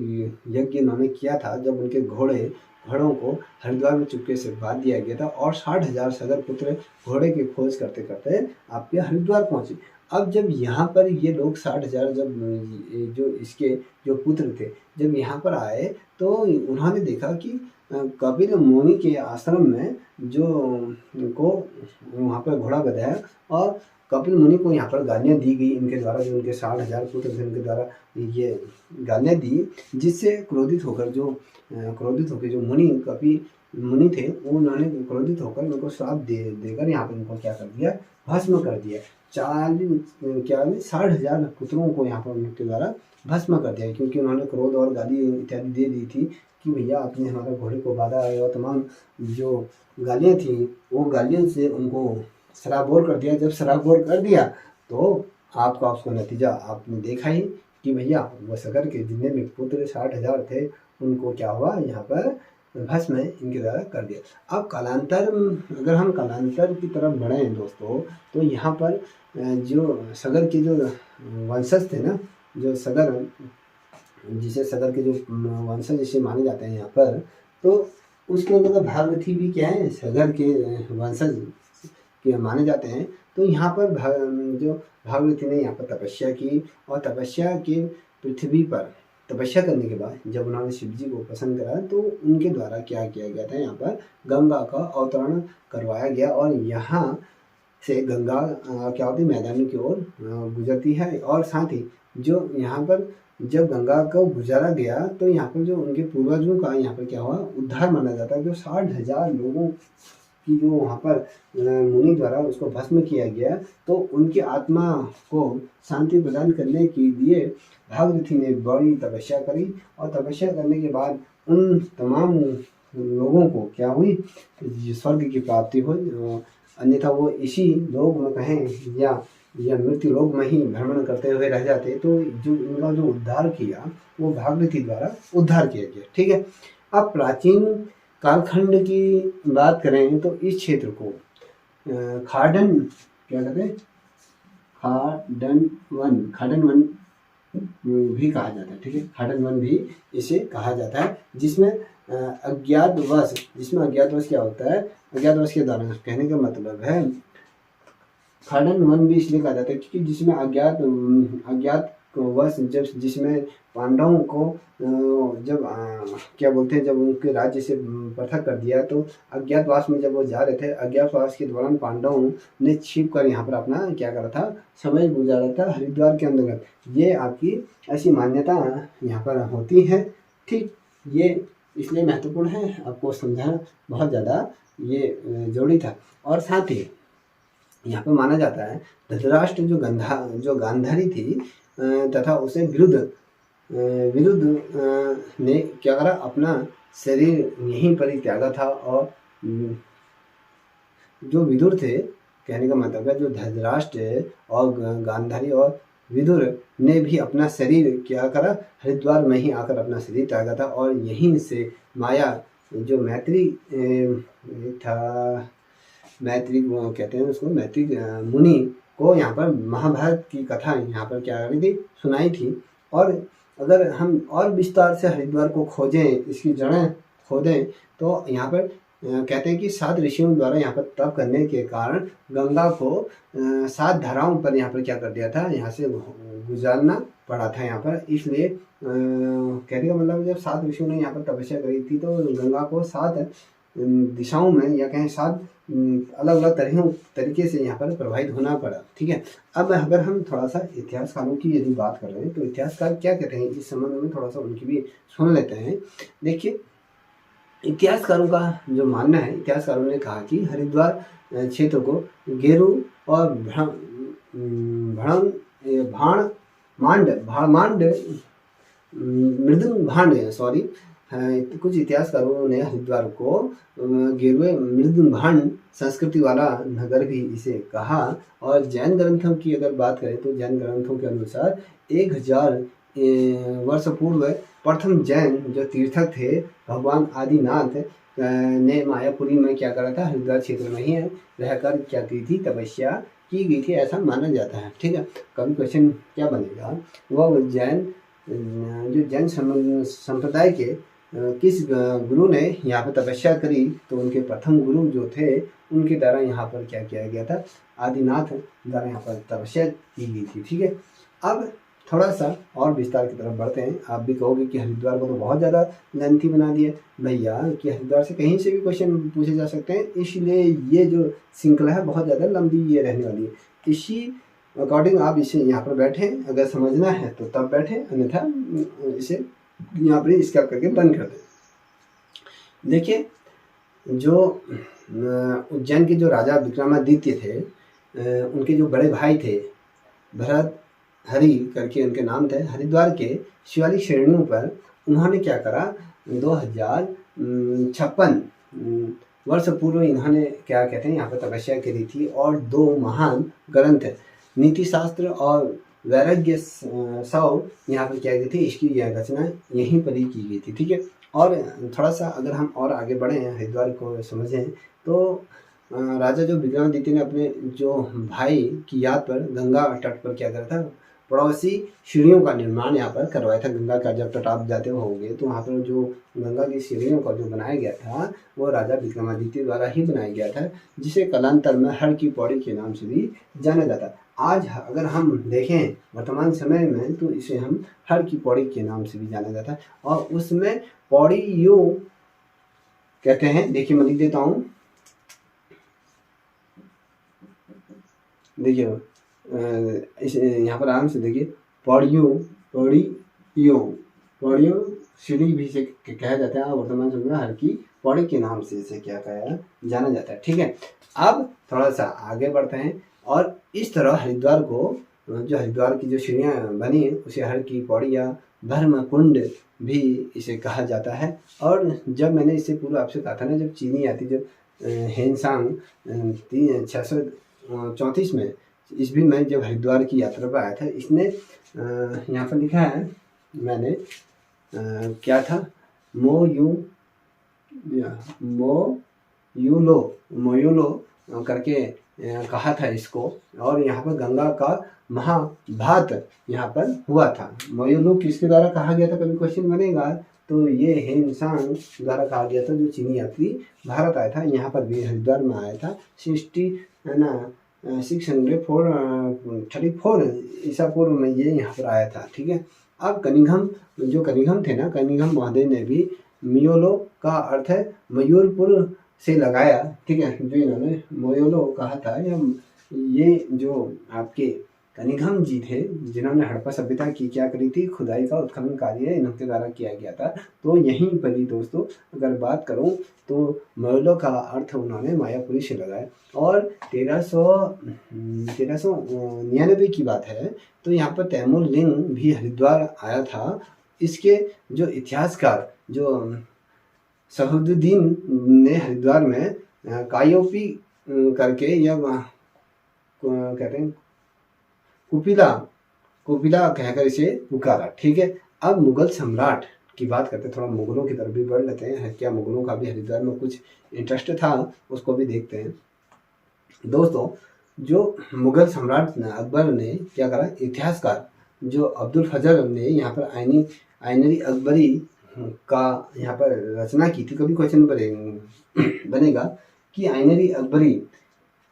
यज्ञ उन्होंने किया था, जब उनके घोड़ों को हरिद्वार में चुपके से बांध दिया गया था और 60,000 सागर पुत्र घोड़े की खोज करते करते आपके हरिद्वार पहुंचे। अब जब यहाँ पर ये लोग 60,000 जब जो इसके जो पुत्र थे जब यहाँ पर आए तो उन्होंने देखा कि कपिल मुनि के आश्रम में जो को वहाँ पर घोड़ा बधाया और कपिल मुनि को यहाँ पर गालियाँ दी गई इनके द्वारा, जो उनके 60,000 पुत्र थे उनके द्वारा ये गालियाँ दी, जिससे क्रोधित होकर जो कपिल मुनि थे उन्होंने क्रोधित होकर उनको श्राप देकर यहाँ पर उनको क्या कर दिया, भस्म कर दिया। 60,000 पुत्रों को यहाँ पर उनके द्वारा भस्म कर दिया, क्योंकि उन्होंने क्रोध और गाली इत्यादि दे दी थी कि भैया आपने हमारे घोड़े को बांधा है और तमाम जो गालियाँ थी वो गालियों से उनको शराबोर कर दिया। जब शराबोर कर दिया तो आपका उसका नतीजा आपने देखा ही कि भैया वो सगर के जितने भी पुत्र 60,000 थे उनको क्या हुआ, यहाँ पर भस्म इनके द्वारा कर दिया। अब कालांतर, अगर हम कालांतर की तरफ बढ़ें दोस्तों, तो यहाँ पर जो सगर के जो वंशज थे ना, जो सगर, जिसे सगर के जो वंशज जिसे माने जाते हैं यहाँ पर, तो उसके मतलब भागवती भी क्या है, सगर के वंशज के माने जाते हैं। तो यहाँ पर जो भागवती ने यहाँ पर तपस्या की, और तपस्या के पृथ्वी पर तपस्या करने के बाद जब उन्होंने शिव जी को पसंद करा, तो उनके द्वारा क्या किया गया था, यहाँ पर गंगा का अवतरण करवाया गया, और यहाँ से गंगा क्या होती है, मैदानी की ओर गुजरती है। और साथ ही जो यहाँ पर जब गंगा को गुजारा गया, तो यहाँ पर जो उनके पूर्वजों का यहाँ पर क्या हुआ, उद्धार माना जाता है। जो 60,000 लोगों की जो वहाँ पर मुनि द्वारा उसको भस्म किया गया, तो उनकी आत्मा को शांति प्रदान करने के लिए भागवती ने बड़ी तपस्या करी, और तपस्या करने के बाद उन तमाम लोगों को क्या हुई, स्वर्ग की प्राप्ति हुई, अन्यथा वो इसी लोक में कहें या मृत्यु लोक में ही भ्रमण करते हुए रह जाते। तो जो इनका जो उद्धार किया, वो भागवती द्वारा उद्धार किया गया। ठीक है। अब प्राचीन कालखंड की बात करें तो इस क्षेत्र को खाडन क्या कहते हैं, खाडन वन भी कहा जाता है। ठीक है, खाडन वन भी इसे कहा जाता है, जिसमें अज्ञातवश क्या होता है, अज्ञातवश के दौरान, कहने का मतलब है खाडन वन भी इसलिए कहा जाता है क्योंकि जिसमें अज्ञात वश, जब जिसमें पांडवों को जब क्या बोलते हैं, जब उनके राज्य से पृथक कर दिया, तो अज्ञातवास में जब वो जा रहे थे, अज्ञातवास के दौरान पांडवों ने छिप कर यहाँ पर अपना क्या करा था, समय गुजारा था हरिद्वार के अंतर्गत। ये आपकी ऐसी मान्यता यहाँ पर होती है। ठीक, ये इसलिए महत्वपूर्ण है, आपको समझाना बहुत ज़्यादा ये जरूरी था। और साथ ही यहाँ पर माना जाता है धृतराष्ट्र जो गांधारी थी तथा उसे विरुद्ध ने क्या करा, अपना शरीर यहीं पर ही त्यागा था। और जो विदुर थे, कहने का मतलब है जो धृतराष्ट्र और गांधारी और विदुर ने भी अपना शरीर क्या करा, हरिद्वार में ही आकर अपना शरीर त्यागा था। और यहीं से माया जो मैत्री था, मैत्री कहते हैं उसको, मैत्री मुनि को यहाँ पर महाभारत की कथा यहाँ पर क्या करी थी, सुनाई थी। और अगर हम और विस्तार से हरिद्वार को खोजें, इसकी जड़ें खोदें, तो यहाँ पर कहते हैं कि 7 ऋषियों द्वारा यहाँ पर तप करने के कारण गंगा को 7 धाराओं पर यहाँ पर क्या कर दिया था, यहाँ से गुजारना पड़ा था यहाँ पर। इसलिए कहने का मतलब जब 7 ऋषियों ने यहाँ पर तपस्या करी थी, तो गंगा को 7 दिशाओं में, या कहें 7 अलग अलग तरीके से यहाँ पर प्रभावित होना पड़ा। ठीक है। अब अगर हम थोड़ा सा इतिहासकारों की यदि बात कर रहे हैं, तो इतिहासकार क्या कहते हैं इस संबंध में, थोड़ा सा उनकी भी सुन लेते हैं। देखिए, इतिहासकारों का जो मानना है, इतिहासकारों ने कहा कि हरिद्वार क्षेत्र को गेरु और मृदंग भांड कुछ इतिहासकारों ने हरिद्वार को गेरुए मृदंग भांड संस्कृति वाला नगर भी इसे कहा। और जैन ग्रंथों की अगर बात करें, तो जैन ग्रंथों के अनुसार 1000 वर्ष पूर्व प्रथम जैन जो तीर्थक थे भगवान आदिनाथ ने मायापुरी में क्या करा था, हरिद्वार क्षेत्र में ही रहकर क्या की थी, तपस्या की गई थी, ऐसा माना जाता है। ठीक है। कभी क्वेश्चन क्या बनेगा, वह जैन संप्रदाय के किस गुरु ने यहाँ पर तपस्या करी, तो उनके प्रथम गुरु जो थे उनके द्वारा यहाँ पर क्या किया गया था, आदिनाथ द्वारा यहाँ पर तपस्या की गई थी। ठीक है। अब थोड़ा सा और विस्तार की तरफ बढ़ते हैं। आप भी कहोगे कि हरिद्वार को तो बहुत ज़्यादा लेंथी बना दिया भैया, कि हरिद्वार से कहीं से भी क्वेश्चन पूछे जा सकते हैं, इसलिए ये जो श्रृंखला है बहुत ज़्यादा लंबी ये रहने वाली है। इसी अकॉर्डिंग आप इसे यहाँ पर बैठें, अगर समझना है तो तब बैठें, अन्यथा इसे यहाँ पर स्किप करके बंद कर दें। देखिए, जो उज्जैन के जो राजा विक्रमादित्य थे, उनके जो बड़े भाई थे भरत हरि करके उनके नाम थे, हरिद्वार के शिवालिक श्रेणियों पर उन्होंने क्या करा, 2056 वर्ष पूर्व इन्होंने क्या कहते हैं यहाँ पर तपस्या करी थी। और 2 महान ग्रंथ नीति शास्त्र और वैराग्य सौ यहाँ पर क्या गई थी, इसकी यह रचना यहीं पर ही की गई थी। ठीक है, और थोड़ा सा अगर हम और आगे बढ़े हरिद्वार को समझें तो राजा जो विक्रमादित्य ने अपने जो भाई की याद पर गंगा तट पर क्या करा था, पड़ोसी सीढ़ियों का निर्माण यहाँ पर करवाया था। गंगा का जब तट आप जाते होंगे तो वहाँ पर जो गंगा की सीढ़ियों का जो बनाया गया था वो राजा विक्रमादित्य द्वारा ही बनाया गया था, जिसे कालांतर में हर की पौड़ी के नाम से भी जाना जाता है। आज अगर हम देखें वर्तमान समय में तो इसे हम हर की पौड़ी के नाम से भी जाना जाता है। और उसमें पौड़ी यूं कहते हैं, देखिए मैं लिख देता हूँ, देखिए इस यहाँ पर आराम से देखिए, पौड़ियों सीढ़ी भी से कहा जाता है। वर्तमान समय में हर की पौड़ी के नाम से इसे क्या कहा जाना जाता है। ठीक है, अब थोड़ा सा आगे बढ़ते हैं और इस तरह हरिद्वार को, जो हरिद्वार की जो सीढ़ियाँ बनी है उसे हर की पौड़ी या धर्म कुंड भी इसे कहा जाता है। और जब मैंने इससे पूर्व आपसे कहा था ना, जब चीनी आती, जब हेनसांग 634 में ईस्वी में जब हरिद्वार की यात्रा पर आया था, इसने यहाँ पर लिखा है मैंने क्या था, मोयुलो करके कहा था इसको। और यहाँ पर गंगा का महाभात यहाँ पर हुआ था। मोयुलो किसके द्वारा कहा गया था, कभी क्वेश्चन बनेगा तो ये हेनसांग द्वारा कहा गया था, जो चीनी यात्री भारत आया था, यहाँ पर भी हरिद्वार में आया था। 634 ईसा पूर्व में ये यहाँ पर आया था। ठीक है, अब कनिंघम थे ना, कनिंघम महोदय ने भी मियोलो का अर्थ है मयूरपुर से लगाया। ठीक है, जो इन्होंने मोयोलो कहा था, ये जो आपके कनिंघम जी थे जिन्होंने हड़प्पा सभ्यता की क्या करी थी, खुदाई का उत्खनन कार्य इनके द्वारा किया गया था। तो यहीं पर ही दोस्तों अगर बात करूं तो मोयोलो का अर्थ उन्होंने मायापुरी से लगाया। और 1399 की बात है तो यहाँ पर तैमूर लिंग भी हरिद्वार आया था। इसके जो इतिहासकार जो सहुद्दीन ने हरिद्वार में कायोपी करके या कहते हैं कुपिला कहकर इसे पुकारा। ठीक है, अब मुगल सम्राट की बात करते हैं, थोड़ा मुगलों की तरफ भी बढ़ लेते हैं। क्या मुगलों का भी हरिद्वार में कुछ इंटरेस्ट था, उसको भी देखते हैं। दोस्तों, जो मुगल सम्राट अकबर ने क्या करा, इतिहासकार जो अब्दुल फजल ने यहाँ पर आइनरी अकबरी का यहाँ पर रचना की थी। कभी क्वेश्चन बनेगा कि आइनरी अकबरी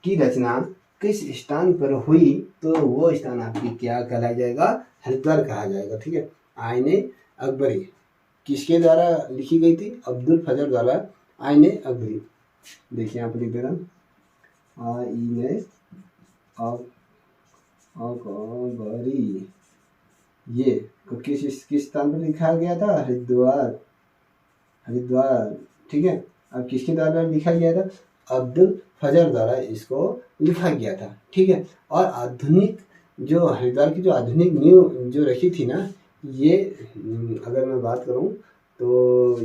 की रचना किस स्थान पर हुई, तो वो स्थान आपकी क्या कहलाया जाएगा, हरिद्वार कहा जाएगा। ठीक है, आइने अकबरी किसके द्वारा लिखी गई थी, अब्दुल फजल द्वारा आइने अकबरी। देखिए यहाँ पर लिख दे रहा हूँ, आइने अकबरी, ये किस स्थान पर लिखा गया था, हरिद्वार। ठीक है, अब किसके द्वारा लिखा गया था, अब्दुल फजल द्वारा इसको लिखा गया था। ठीक है, और आधुनिक जो हरिद्वार की जो आधुनिक नींव जो रखी थी ना, ये अगर मैं बात करूं तो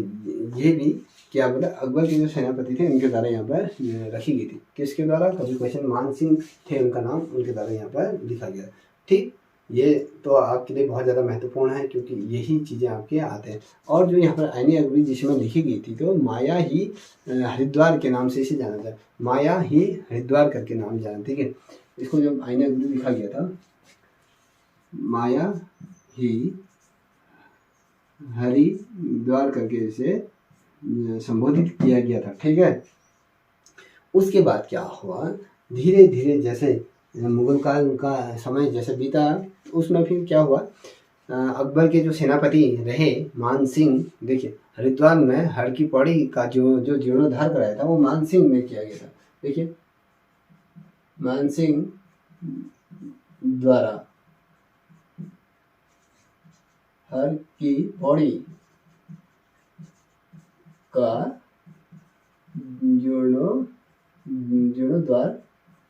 ये भी क्या बोला, अकबर के जो सेनापति थे उनके द्वारा यहाँ पर रखी गई थी। किसके द्वारा, कभी क्वेश्चन, मान सिंह थे उनका नाम, उनके द्वारा यहाँ पर लिखा गया। ठीक, ये तो आपके लिए बहुत ज़्यादा महत्वपूर्ण है क्योंकि यही चीज़ें आपके आते हैं। और जो यहाँ पर आइने अकबरी जिसमें लिखी गई थी तो माया ही हरिद्वार के नाम से इसे जाना जाए, माया ही हरिद्वार करके नाम जाना। ठीक है, इसको जब आइने अकबरी लिखा गया था, माया ही हरिद्वार करके इसे संबोधित किया गया था। ठीक है, उसके बाद क्या हुआ, धीरे धीरे जैसे मुगल काल का समय जैसे बीता, उसमें फिर क्या हुआ, अकबर के जो सेनापति रहे मान सिंह, देखिए हरिद्वार में हर की पौड़ी का जो जीर्णोद्धार कराया था वो मान सिंह ने किया गया था। देखिए, मान सिंह द्वारा हर की पौड़ी का जीर्णोद्धार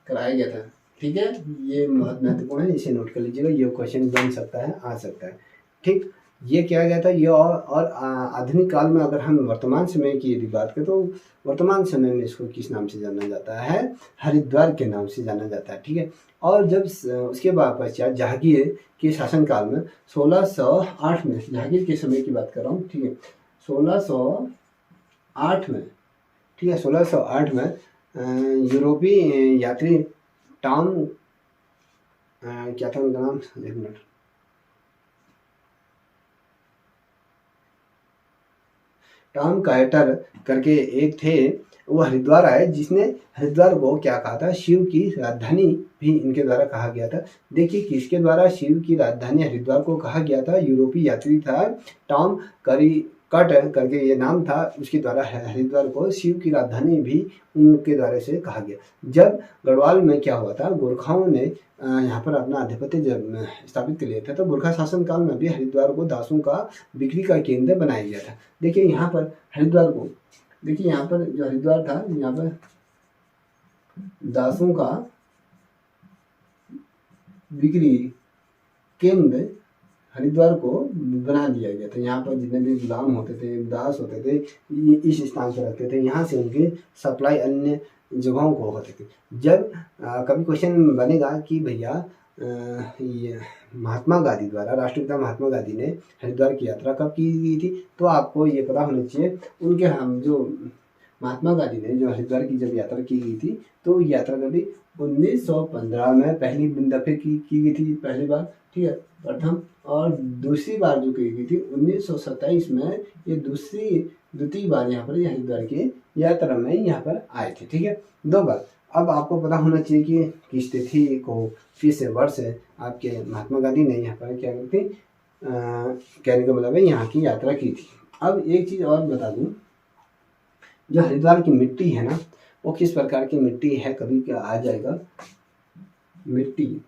कराया गया था। ठीक है, ये बहुत महत्वपूर्ण है, इसे नोट कर लीजिएगा, ये क्वेश्चन बन सकता है, आ सकता है। ठीक, ये किया गया था। ये और आधुनिक काल में अगर हम वर्तमान समय की यदि बात करें तो वर्तमान समय में इसको किस नाम से जाना जाता है, हरिद्वार के नाम से जाना जाता है, ठीक है। और जब उसके बाद पश्चात जहांगीर के शासनकाल में 1608 में, जहांगीर के समय की बात कर रहा हूँ, ठीक है, 1608 में, ठीक है, 1608 में यूरोपीय यात्री टॉम क्या था उनका नाम, एक मिनट, टॉम कायटर करके एक थे, वो हरिद्वार आए, जिसने हरिद्वार को क्या कहा था, शिव की राजधानी भी इनके द्वारा कहा गया था। देखिए किसके द्वारा शिव की राजधानी हरिद्वार को कहा गया था, यूरोपीय यात्री था टॉम कट करके ये नाम था, उसके द्वारा हरिद्वार को शिव की राजधानी भी उनके द्वारा से कहा गया। जब गढ़वाल में क्या हुआ था, गोरखाओं ने यहाँ पर अपना आधिपत्य जब स्थापित कर लिया था, तो गोरखा शासन काल में भी हरिद्वार को दासों का बिक्री का केंद्र बनाया गया था। देखिए यहाँ पर हरिद्वार को, देखिए यहाँ पर जो हरिद्वार था, यहाँ पर दासों का बिक्री केंद्र हरिद्वार को बना दिया गया था। यहाँ पर जितने भी गुलाम होते थे, दास होते थे, ये इस स्थान पर रखते थे, यहाँ से उनकी सप्लाई अन्य जगहों को होते थे। जब कभी क्वेश्चन बनेगा कि भैया ये महात्मा गांधी द्वारा, राष्ट्रपिता महात्मा गांधी ने हरिद्वार की यात्रा कब की गई थी, तो आपको ये पता होना चाहिए, उनके हम जो महात्मा गांधी ने जो हरिद्वार की जब यात्रा की गई थी, तो यात्रा कभी 1915 में पहली दफे की गई थी, पहली बार, ठीक है, प्रथम, और दूसरी बार जो की गई थी 1927 में, ये द्वितीय बार यहाँ पर हरिद्वार की यात्रा में यहाँ पर आए थे, ठीक है, 2 बार। अब आपको पता होना चाहिए कि किस तिथि को, किस वर्ष आपके महात्मा गांधी ने यहाँ पर क्या थी, कहने का मतलब है यहाँ की यात्रा की थी। अब एक चीज़ और बता दूँ, जो हरिद्वार की मिट्टी है ना, वो किस प्रकार की मिट्टी है, कभी क्या आ जाएगा, मिट्टी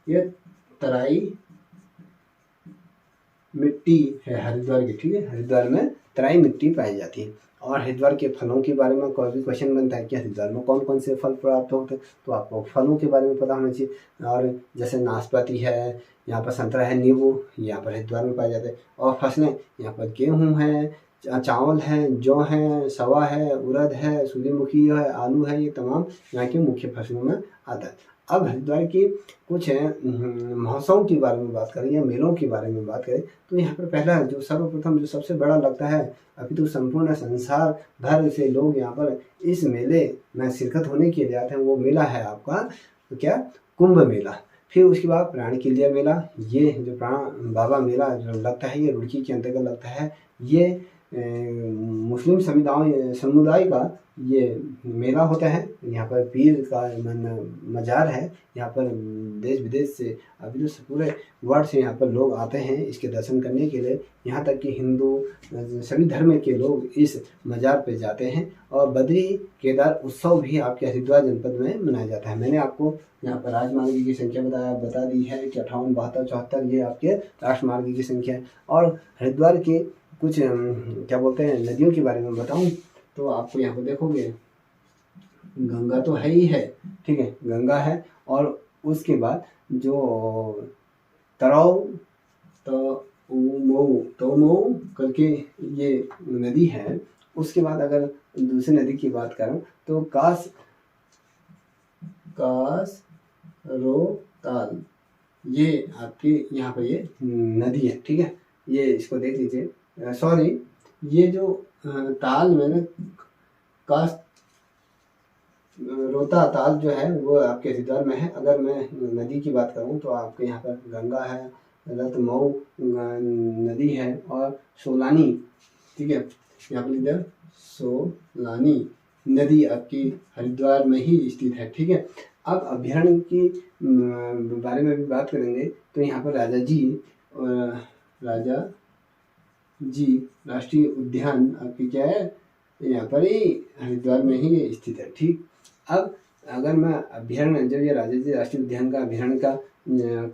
ये तराई मिट्टी है हरिद्वार की, ठीक है, हरिद्वार में तराई मिट्टी पाई जाती है। और हरिद्वार के फलों के बारे में कोई भी क्वेश्चन बनता है कि हरिद्वार में कौन कौन से फल प्राप्त होते हैं, तो आपको फलों के बारे में पता होना चाहिए। और जैसे नाशपाती है, यहाँ पर संतरा है, नींबू यहाँ पर हरिद्वार में पाए जाते हैं। और फसलें यहाँ पर गेहूँ है, चावल है, जौ है, सवा है, उड़द है, सूर्यमुखी है, आलू है, ये तमाम यहाँ की मुख्य फसलों में आता है। अब हरिद्वार की कुछ महोत्सवों के बारे में बात करें या मेलों के बारे में बात करें, तो यहाँ पर पहला जो सर्वप्रथम जो सबसे बड़ा लगता है, अभी तो संपूर्ण संसार भर से लोग यहाँ पर इस मेले में शिरकत होने के लिए आते हैं, वो मेला है आपका तो क्या, कुंभ मेला। फिर उसके बाद प्राण किल्यर मेला, ये जो प्राण बाबा मेला जो लगता है, ये रुड़की के अंतर्गत लगता है। ये मुस्लिम समुदाय का ये मेला होता है। यहाँ पर पीर का मजार है, यहाँ पर देश विदेश से, अभी तो पूरे वर्ल्ड से यहाँ पर लोग आते हैं इसके दर्शन करने के लिए। यहाँ तक कि हिंदू सभी धर्म के लोग इस मजार पे जाते हैं। और बद्री केदार उत्सव भी आपके हरिद्वार जनपद में मनाया जाता है। मैंने आपको यहाँ पर राजमार्ग की संख्या बता दी है कि 58, 72, 74 ये आपके राष्ट्रमार्ग की संख्या है। और हरिद्वार के कुछ क्या बोलते हैं नदियों के बारे में बताऊं तो आपको यहाँ पर देखोगे गंगा तो है ही है, ठीक है, गंगा है। और उसके बाद जो तोमो करके ये नदी है। उसके बाद अगर दूसरी नदी की बात करूं तो कासरोताल, ये आपकी यहाँ पर ये नदी है, ठीक है। ये इसको देख लीजिए, सॉरी ये जो ताल में ना रोता ताल जो है वो आपके हरिद्वार में है। अगर मैं नदी की बात करूं तो आपके यहाँ पर गंगा है, रतमऊ नदी है और सोलानी, ठीक है, यहाँ पर इधर सोलानी नदी आपकी हरिद्वार में ही स्थित है, ठीक है। अब अभ्यारण्य की बारे में भी बात करेंगे तो यहाँ पर राजा जी राष्ट्रीय उद्यान आपकी क्या है, यहाँ पर ही हरिद्वार में ही स्थित है, ठीक। अब अगर मैं अभ्यारण्य, जब ये राजा जी राष्ट्रीय उद्यान का अभ्यारण्य का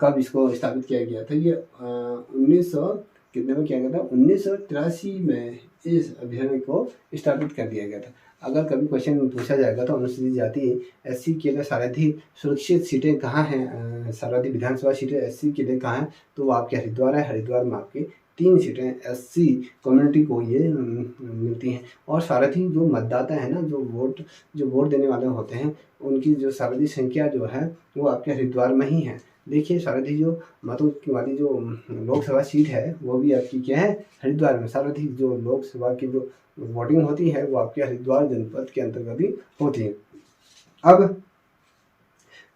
कब इसको स्थापित किया गया था, ये 1900 कितने में किया गया था, 1983 में इस अभ्यारण्य को स्थापित कर दिया गया था। अगर कभी क्वेश्चन पूछा जाएगा तो अनुसूचित जाति SC के लिए सर्वाधिक सुरक्षित सीटें कहाँ हैं, सर्वाधिक विधानसभा सीटें SC के लिए कहाँ हैं, तो वो आपके हरिद्वार है। हरिद्वार में आपकी 3 सीटें SC कम्युनिटी को ये मिलती हैं। और सर्वाधिक जो मतदाता है ना, जो वोट देने वाले होते हैं, उनकी जो सर्वाधिक संख्या जो है वो आपके हरिद्वार में ही है। देखिए सर्वाधिक जो मतों वाली जो लोकसभा सीट है वो भी आपकी क्या है, हरिद्वार में। सर्वाधिक जो लोकसभा की जो वोटिंग होती है वो आपके हरिद्वार जनपद के अंतर्गत ही होती है। अब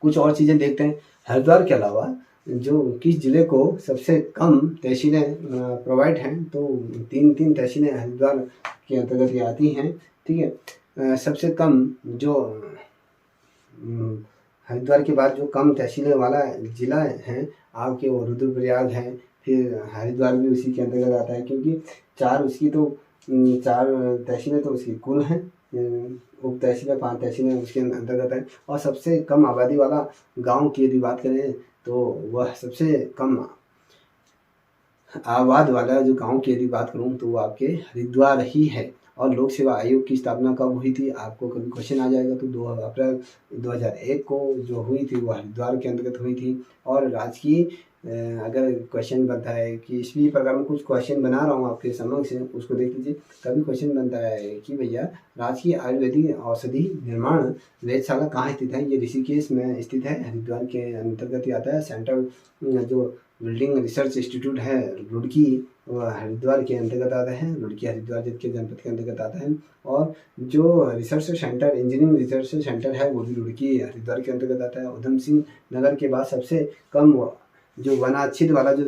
कुछ और चीज़ें देखते हैं। हरिद्वार के अलावा जो किस जिले को सबसे कम तहसीलें प्रोवाइड हैं, तो 3 तहसीलें हरिद्वार के अंतर्गत ये आती हैं। ठीक है, सबसे कम जो हरिद्वार के बाद जो कम तहसीलें वाला ज़िला है आपके वो रुद्रप्रयाग है। फिर हरिद्वार भी उसी के अंतर्गत आता है, क्योंकि 4 तहसीलें तो उसकी कुल हैं, उप तहसीलें 5 तहसीलें उसके अंतर्गत हैं। और सबसे कम आबादी वाला गांव की यदि बात करें तो वह सबसे कम आबाद वाला जो गांव की यदि बात करूं तो वो आपके हरिद्वार ही है। और लोक सेवा आयोग की स्थापना कब हुई थी, आपको कभी क्वेश्चन आ जाएगा तो 2 अप्रैल 2001 को जो हुई थी वो हरिद्वार के अंतर्गत हुई थी। और राजकीय अगर क्वेश्चन बनता है कि इसी प्रकार में कुछ क्वेश्चन बना रहा हूँ आपके समक्ष, उसको देख लीजिए। कभी क्वेश्चन बनता है कि भैया राजकीय आयुर्वेदिक औषधि निर्माण वेधशाला कहाँ स्थित है, ये ऋषिकेश में स्थित है, हरिद्वार के अंतर्गत ही आता है। सेंट्रल जो बिल्डिंग रिसर्च इंस्टीट्यूट है रुड़की, वह हरिद्वार के अंतर्गत आता है। रुड़की हरिद्वार के जनपद के अंतर्गत आता है। और जो research centre, engineering research centre है, वो भी रुड़की हरिद्वार के अंतर्गत आता है। उधम सिंह नगर के बाद सबसे कम जो वनाच्छिद वाला जो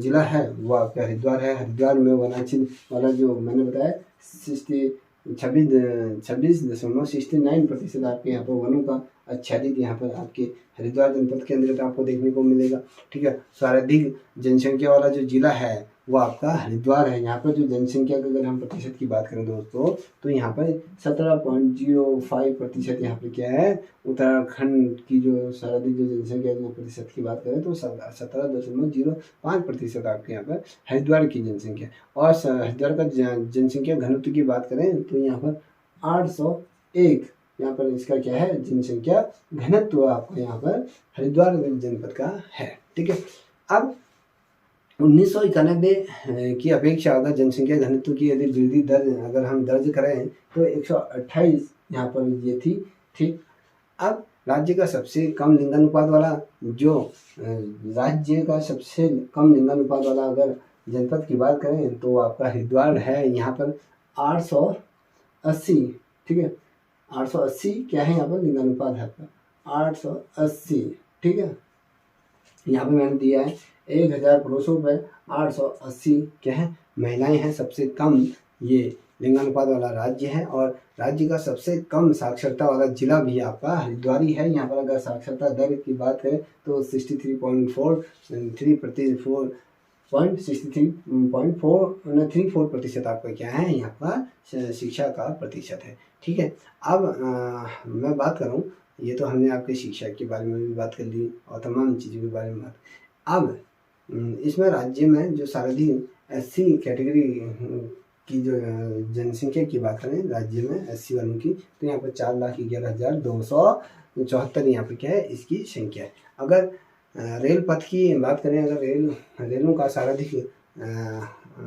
जिला है वो आपका हरिद्वार है। हरिद्वार में वनाच्छिद वाला जो मैंने बताया 26.69% आपके यहाँ पर वनों का आच्छादित यहाँ पर आपके हरिद्वार जनपद के अंतर्गत आपको देखने को मिलेगा। ठीक है, सर्वाधिक जनसंख्या वाला जो जिला है वो आपका हरिद्वार है। यहाँ पर जो जनसंख्या की अगर हम प्रतिशत की बात करें दोस्तों, तो यहाँ पर 17.05% यहाँ पर क्या है, उत्तराखंड की जो सर्वाधिक जो जनसंख्या की प्रतिशत की बात करें तो 17.05% आपके यहाँ पर हरिद्वार की जनसंख्या। और हरिद्वार का जनसंख्या घनत्व की बात करें तो यहाँ पर 801 यहाँ पर इसका क्या है, जनसंख्या घनत्व आपको यहाँ पर हरिद्वार जनपद का है। ठीक है, अब 1991 की अपेक्षा अगर जनसंख्या घनत्व की यदि वृद्धि दर अगर हम दर्ज करें तो 128 यहाँ पर ये थी। ठीक, अब राज्य का सबसे कम लिंगानुपात वाला जो राज्य का सबसे कम लिंगानुपात वाला अगर जनपद की बात करें तो आपका हरिद्वार है। यहाँ पर 880, ठीक है, 880 क्या है यहाँ पर लिंगानुपात है आपका 880। ठीक है, यहाँ पर मैंने दिया है 1000 पुरुषों पर 880 क्या है, महिलाएं हैं। सबसे कम ये लिंगानुपात वाला राज्य है। और राज्य का सबसे कम साक्षरता वाला जिला भी आपका हरिद्वार ही है। यहाँ पर अगर साक्षरता दर की बात करें तो 63.34% आपका क्या है, यहाँ पर शिक्षा का प्रतिशत है। ठीक है, अब मैं बात करूँ, ये तो हमने आपके शिक्षा के बारे में भी बात कर ली और तमाम चीज़ों के बारे में बात। अब इसमें राज्य में जो सर्वाधिक SC कैटेगरी की जो जनसंख्या की बात करें राज्य में SC वालों की, तो यहाँ पर 4,11,274 यहाँ पर क्या है, इसकी संख्या है। अगर रेल पथ की बात करें, अगर रेलों का सर्वाधिक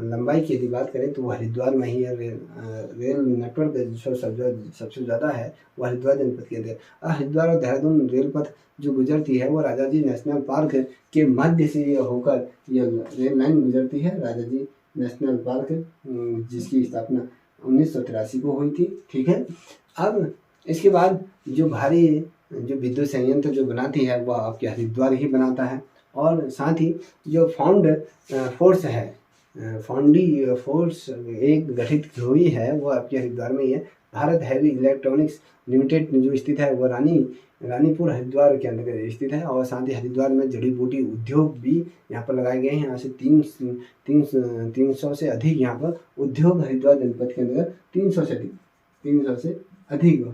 लंबाई की यदि बात करें तो वो हरिद्वार में ही है। रेल नेटवर्क जो सबसे ज़्यादा है वो हरिद्वार जनपद के अंदर। हरिद्वार और देहरादून रेल पथ जो गुजरती है वो राजा जी नेशनल पार्क के मध्य से ये होकर ये रेल लाइन गुजरती है, राजा जी नेशनल पार्क, जिसकी स्थापना 1983 को हुई थी। ठीक है, अब इसके बाद जो भारी जो विद्युत संयंत्र जो बनाती है वह आपके हरिद्वार ही बनाता है। और साथ ही जो फाउंड फोर्स है, फाउंडी फोर्स एक गठित हुई है वो आपके हरिद्वार में ही है। भारत हैवी इलेक्ट्रॉनिक्स लिमिटेड जो स्थित है वो रानीपुर हरिद्वार के अंतर्गत स्थित है। और साथ ही हरिद्वार में जड़ी बूटी उद्योग भी यहाँ पर लगाए गए हैं। यहाँ से 300 से अधिक यहाँ पर उद्योग हरिद्वार जनपद के अंतर्गत 300 से अधिक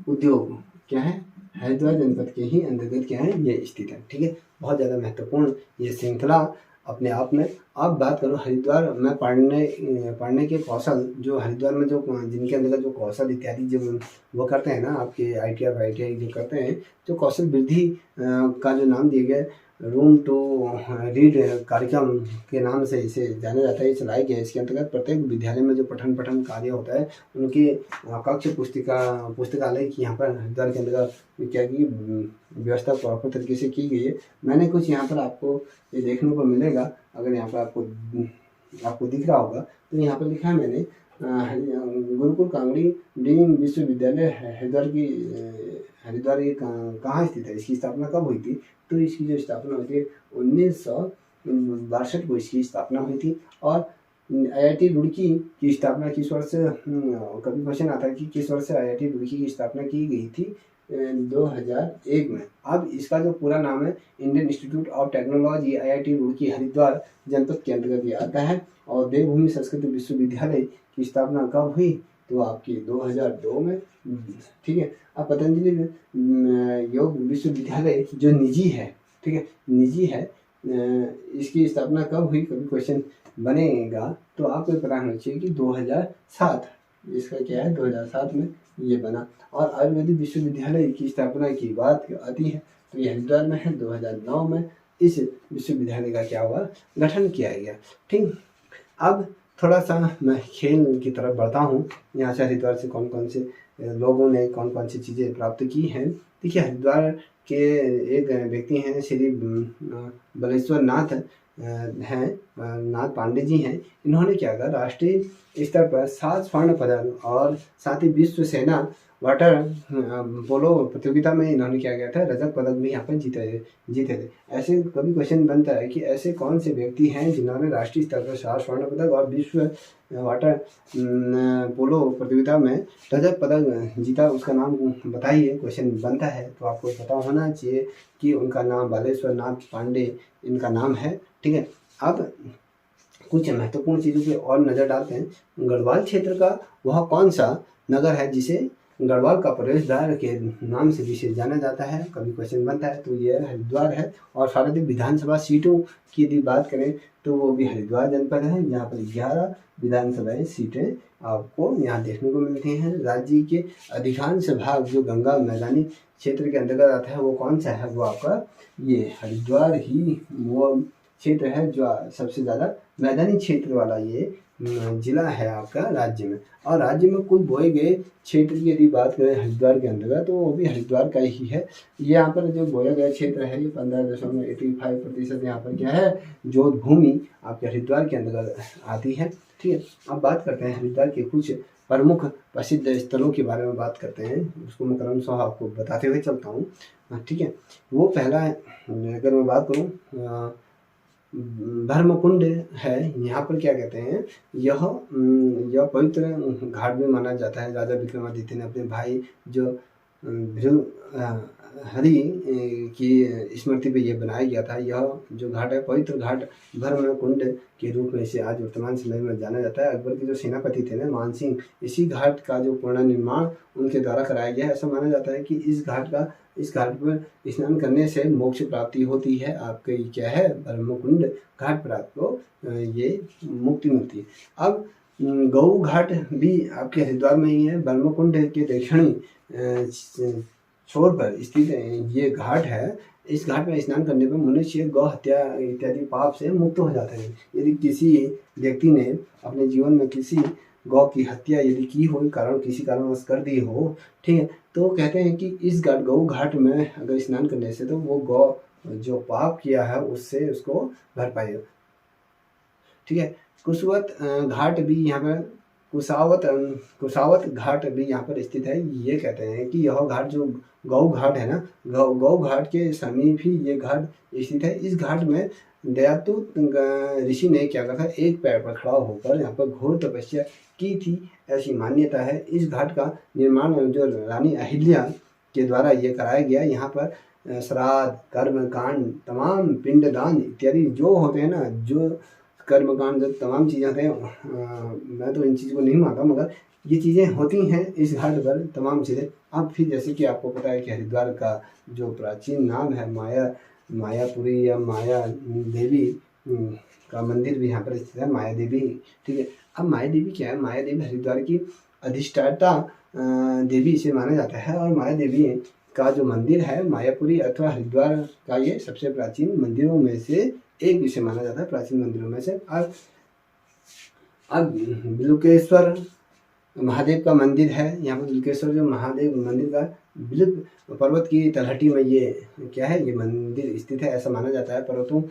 उद्योग क्या है, हरिद्वार जनपद के ही अंतर्गत क्या है, ये स्थित है। ठीक है, बहुत ज़्यादा महत्वपूर्ण ये श्रृंखला अपने आप में। अब बात करूँ हरिद्वार में पढ़ने के कौशल, जो हरिद्वार में जो जिनके अंदर जो कौशल इत्यादि जो वो करते हैं ना, आपके ITI जो करते हैं, जो कौशल वृद्धि का जो नाम दिया गया है, रूम टू रीड कार्यक्रम के नाम से इसे जाना जाता है, ये चलाया गया है। इसके अंतर्गत प्रत्येक विद्यालय में जो पठन कार्य होता है, उनकी कक्ष पुस्तकालय की यहाँ पर हरिद्वार के अंतर्गत क्या की व्यवस्था प्रॉपर तरीके से की गई है। मैंने कुछ यहाँ पर आपको ये देखने को मिलेगा, अगर यहाँ पर आपको दिख रहा होगा तो यहाँ पर लिखा है मैंने गुरुकुल कांगड़ी डीम्ड विश्वविद्यालय हरिद्वार ये कहाँ स्थित है, इसकी स्थापना कब हुई थी? तो इसकी जो स्थापना हुई थी 1962 को इसकी स्थापना हुई थी। और IIT रुड़की की स्थापना किस वर्ष, कभी क्वेश्चन आता है कि किस वर्ष IIT रुड़की की स्थापना की गई थी? 2001 में। अब इसका जो पूरा नाम है Indian institute of technology IIT Roorkee Haridwar जनपद के अंतर्गत ये आता है। और देवभूमि संस्कृत विश्वविद्यालय की स्थापना कब हुई? तो आपकी 2002 में। ठीक है। अब पतंजलि योग विश्वविद्यालय जो निजी है, ठीक है, निजी है, इसकी स्थापना कब हुई? कभी क्वेश्चन बनेगा तो आपको पता होना चाहिए कि 2007, इसका क्या है 2007 में ये बना। और आयुर्वेदिक विश्वविद्यालय की स्थापना की बात आती है तो ये हरिद्वार में है। 2009 में इस विश्वविद्यालय का क्या हुआ, गठन किया गया। ठीक। अब थोड़ा सा मैं खेल की तरफ बढ़ता हूँ। यहाँ से हरिद्वार से कौन कौन से लोगों ने कौन कौन सी चीज़ें प्राप्त की हैं। देखिए हरिद्वार के एक व्यक्ति हैं श्री बलेश्वर नाथ हैं, नाथ पांडे जी हैं। इन्होंने क्या कहा, राष्ट्रीय स्तर पर 7 स्वर्ण पदक और साथ ही विश्व सेना वाटर पोलो प्रतियोगिता में इन्होंने क्या किया था, रजत पदक भी यहाँ पर जीते थे। ऐसे कभी क्वेश्चन बनता है कि ऐसे कौन से व्यक्ति हैं जिन्होंने राष्ट्रीय स्तर पर 7 स्वर्ण पदक और विश्व वाटर पोलो प्रतियोगिता में रजत पदक जीता, उसका नाम बताइए, क्वेश्चन बनता है। तो आपको पता होना चाहिए कि उनका नाम बालेश्वर नाथ पांडे इनका नाम है। ठीक है। अब कुछ महत्वपूर्ण चीज़ों पे और नज़र डालते हैं। गढ़वाल क्षेत्र का वह कौन सा नगर है जिसे गढ़वाल का प्रवेश द्वार के नाम से विशेष जाना जाता है? कभी क्वेश्चन बनता है तो ये हरिद्वार है। और सारे विधानसभा सीटों की यदि बात करें तो वो भी हरिद्वार जनपद है, जहाँ पर 11 विधानसभा सीटें आपको यहाँ देखने को मिलती हैं। राज्य के अधिकांश भाग जो गंगा मैदानी क्षेत्र के अंतर्गत आता है वो कौन सा है, वो आपका ये हरिद्वार ही वो क्षेत्र है जो सबसे ज़्यादा मैदानी क्षेत्र वाला ये जिला है आपका राज्य में। और राज्य में कुल बोए गए क्षेत्र की यदि बात करें हरिद्वार के अंतर्गत तो वो भी हरिद्वार का ही है। यहाँ पर जो बोया गया क्षेत्र है ये 15.85% यहाँ पर क्या है, जो भूमि आपके हरिद्वार के अंतर्गत आती है। ठीक है। अब बात करते हैं हरिद्वार के कुछ प्रमुख प्रसिद्ध स्थलों के बारे में बात करते हैं, उसको मैं क्रमशः आपको बताते हुए चलता हूँ। ठीक है। वो पहला अगर मैं बात करूँ धर्मकुंड है। यहाँ पर क्या कहते हैं, यह पवित्र घाट में माना जाता है। राजा विक्रमादित्य ने अपने भाई जो हरि की स्मृति पे यह बनाया गया था। यह जो घाट है पवित्र घाट धर्मकुंड के रूप में इसे आज वर्तमान समय में जाना जाता है। अकबर के जो सेनापति थे ना मानसिंह, इसी घाट का जो पुनर्निर्माण उनके द्वारा कराया गया है। ऐसा माना जाता है कि इस घाट पर स्नान करने से मोक्ष प्राप्ति होती है। आपके क्या है ब्रह्मकुंड घाट पर आपको ये मुक्ति मिलती है। अब गऊ घाट भी आपके हरिद्वार में ही है। ब्रह्मकुंड के दक्षिणी छोर पर स्थित ये घाट है। इस घाट में स्नान करने पर मनुष्य गौ हत्या इत्यादि पाप से मुक्त हो जाता है। यदि किसी व्यक्ति ने अपने जीवन में किसी गौ की हत्या यदि की हो, किसी कारणवश कर दी हो, ठीक है, तो कहते हैं कि इस गऊ घाट में अगर स्नान करने से तो वो गौ जो पाप किया है उससे उसको भरपाई हो। ठीक है। कुशवत घाट भी यहाँ पर कुशावत घाट भी यहाँ पर स्थित है। ये कहते हैं कि यह घाट जो गौ घाट है ना, गौ घाट के समीप ही ये घाट स्थित है। इस घाट में दयातु ऋषि ने क्या कहा था, एक पैर पर खड़ा होकर यहाँ पर घोर तपस्या की थी, ऐसी मान्यता है। इस घाट का निर्माण जो रानी अहिल्या के द्वारा ये कराया गया। यहाँ पर श्राद्ध कर्मकांड तमाम पिंडदान इत्यादि जो होते हैं ना, जो कर्मकांड जो तमाम चीज़ें होते हैं, मैं तो इन चीज़ों को नहीं मानता मगर ये चीज़ें होती हैं इस घाट पर तमाम चीज़ें। अब फिर जैसे कि आपको पता है कि हरिद्वार का जो प्राचीन नाम है मायापुरी या माया देवी, का मंदिर भी यहाँ पर स्थित है, माया देवी। ठीक है, अब माया देवी क्या है? माया देवी हरिद्वार की अधिष्ठाता देवी इसे माना जाता है। और माया देवी का जो मंदिर है मायापुरी अथवा हरिद्वार का ये सबसे प्राचीन मंदिरों में से एक इसे माना जाता है, प्राचीन मंदिरों में से। अब बिलुकेश्वर महादेव का मंदिर है। यहाँ पर बिलुकेश्वर जो महादेव मंदिर का बिलुक पर्वत की तलहटी में ये क्या है, ये मंदिर स्थित है। ऐसा माना जाता है पर्वतों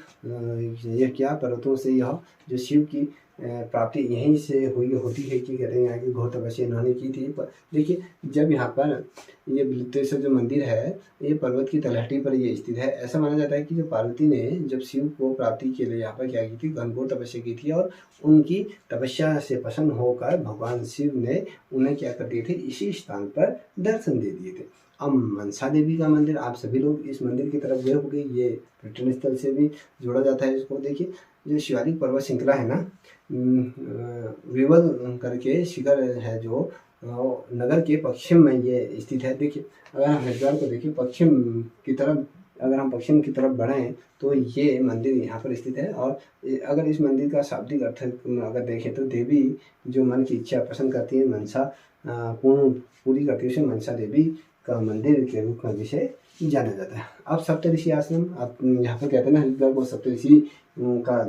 ये क्या पर्वतों से यह जो शिव की प्राप्ति यहीं से हुई होती है कि कहते हैं यहाँ की घोर तपस्या इन्होंने की थी। देखिए, जब यहाँ पर ये बिलुकेश्वर जो मंदिर है ये पर्वत की तलहटी पर ये स्थित है। ऐसा माना जाता है कि जो पार्वती ने जब शिव को प्राप्ति के लिए यहाँ पर क्या की थी, घनघोर तपस्या की थी, और उनकी तपस्या से प्रसन्न होकर भगवान शिव ने उन्हें क्या कर दिए थे, इसी स्थान पर दर्शन दे दिए थे। अब मनसा देवी का मंदिर, आप सभी लोग इस मंदिर की तरफ गए होंगे, ये पर्यटन स्थल से भी जोड़ा जाता है इसको। देखिए, जो शिवालिक पर्वत श्रृंखला है ना, विवल करके शिखर है जो नगर के पश्चिम में ये स्थित है। देखिए, अगर हम हरिद्वार को देखिए पश्चिम की तरफ, अगर हम पश्चिम की तरफ बढ़ें तो ये मंदिर यहाँ पर स्थित है। और अगर इस मंदिर का शाब्दिक अर्थ अगर देखें तो देवी जो मन की इच्छा पसंद करती है, मनसा पूरी करती है, उसे मनसा देवी का मंदिर के रूप में जिसे जाना जाता है। अब सप्तऋषि आश्रम, आप यहाँ पर कहते हैं ना हरिद्वार को सप्तऋषि का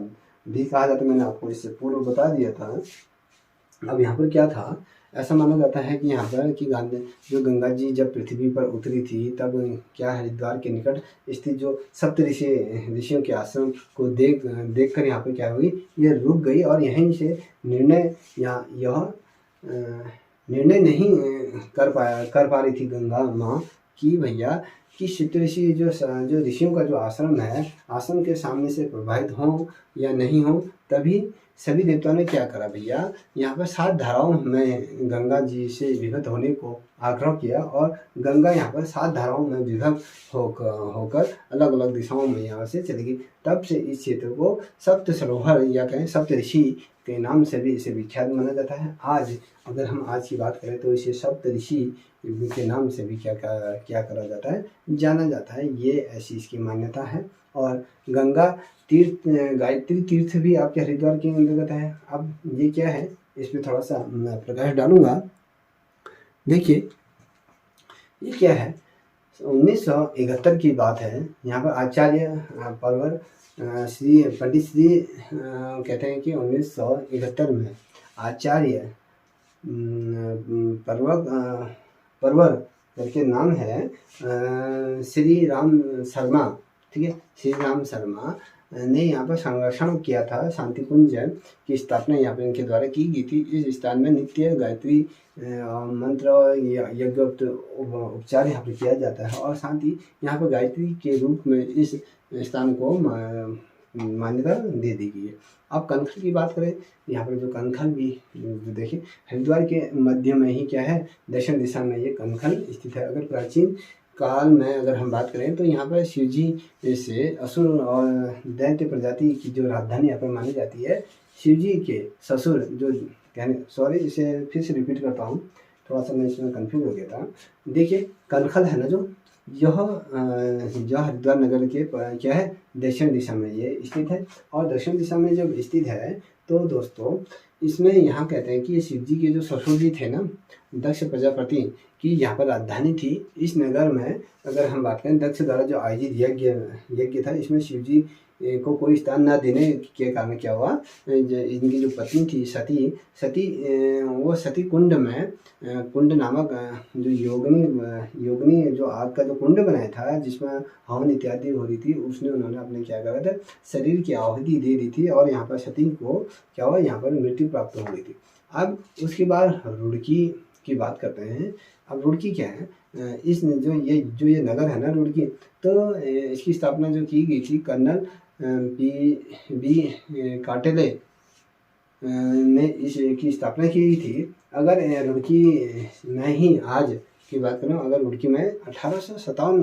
भी कहा जाता है, मैंने आपको इससे पूर्व बता दिया था। अब यहाँ पर क्या था, ऐसा माना जाता है कि यहाँ पर कि जो गंगा जी जब पृथ्वी पर उतरी थी तब क्या हरिद्वार के निकट स्थित जो ऋषियों के आश्रम को देख कर यहाँ पर क्या हुई, ये रुक गई और यहीं से निर्णय नहीं कर पा रही थी गंगा माँ कि भैया कि सप्तऋषि जो ऋषियों का जो आश्रम है, आश्रम के सामने से प्रवाहित हों या नहीं हो। तभी सभी देवताओं ने क्या करा भैया, यहाँ पर 7 धाराओं में गंगा जी से विभक्त होने को आग्रह किया और गंगा यहाँ पर 7 धाराओं में विभक्त होकर अलग अलग दिशाओं में यहाँ से चली गई। तब से इस क्षेत्र को सप्त सरोवर या कहें सप्तऋषि के नाम से भी इसे विख्यात माना जाता है। आज अगर हम आज की बात करें तो इसे सप्तऋषि के नाम से भी क्या करा जाता है, जाना जाता है। ये ऐसी इसकी मान्यता है। और गंगा तीर्थ, गायत्री तीर्थ भी आपके हरिद्वार के अंतर्गत है। अब ये क्या है, इस पर थोड़ा सा मैं प्रकाश डालूंगा। देखिए, ये क्या है, 1971 की बात है। यहाँ पर आचार्य परवर पंडित श्री कहते हैं कि 1971 में आचार्य परवर करके नाम है, श्री राम शर्मा, ठीक है, श्री राम शर्मा ने यहाँ पर संरक्षण किया था। शांति कुंज की स्थापना यहाँ पर इनके द्वारा की गई थी। इस स्थान में नित्य गायत्री मंत्र यज्ञ उपचार यहाँ पर किया जाता है और साथ ही यहाँ पर गायत्री के रूप में इस स्थान को मान्यता दे दी गई है। अब कनखल की बात करें, यहाँ पर जो कनखल भी देखिए हरिद्वार के मध्य में ही क्या है, दक्षिण दिशा में ये कनखल स्थित है। अगर प्राचीन काल में अगर हम बात करें तो यहाँ पर शिव जी से असुर और दैत्य प्रजाति की जो राजधानी यहाँ पर मानी जाती है। शिव जी के ससुर जो इसे फिर से रिपीट करता हूँ, थोड़ा सा मैं इसमें कन्फ्यूज हो गया था। देखिए, कनखल है ना जो हरिद्वार नगर के क्या है, दक्षिण दिशा में ये स्थित है। और दक्षिण दिशा में जब स्थित है तो दोस्तों इसमें यहाँ कहते हैं कि ये शिव जी के जो ससुर जी थे ना, दक्ष प्रजापति की यहाँ पर राजधानी थी। इस नगर में अगर हम बात करें, दक्ष द्वारा जो आयोजित यज्ञ था, इसमें शिव जी को कोई स्थान न देने के कारण क्या हुआ, इनकी जो पत्नी थी सती वो सती कुंड में कुंड नामक जो योगिनी जो आग का जो कुंड बनाया था जिसमें हवन इत्यादि हो रही थी, उसने उन्होंने अपने क्या करा था, शरीर की आहुति दे दी थी और यहाँ पर सती को क्या हुआ, यहाँ पर मृत्यु प्राप्त हो गई थी। अब उसके बाद रुड़की की बात करते हैं। अब रुड़की क्या है, इस जो ये नगर है ना रुड़की, तो इसकी स्थापना जो की गई थी कर्नल बी काटेले ने इसकी स्थापना की थी। अगर रुड़की में ही आज की बात करें, अगर रुड़की में 1857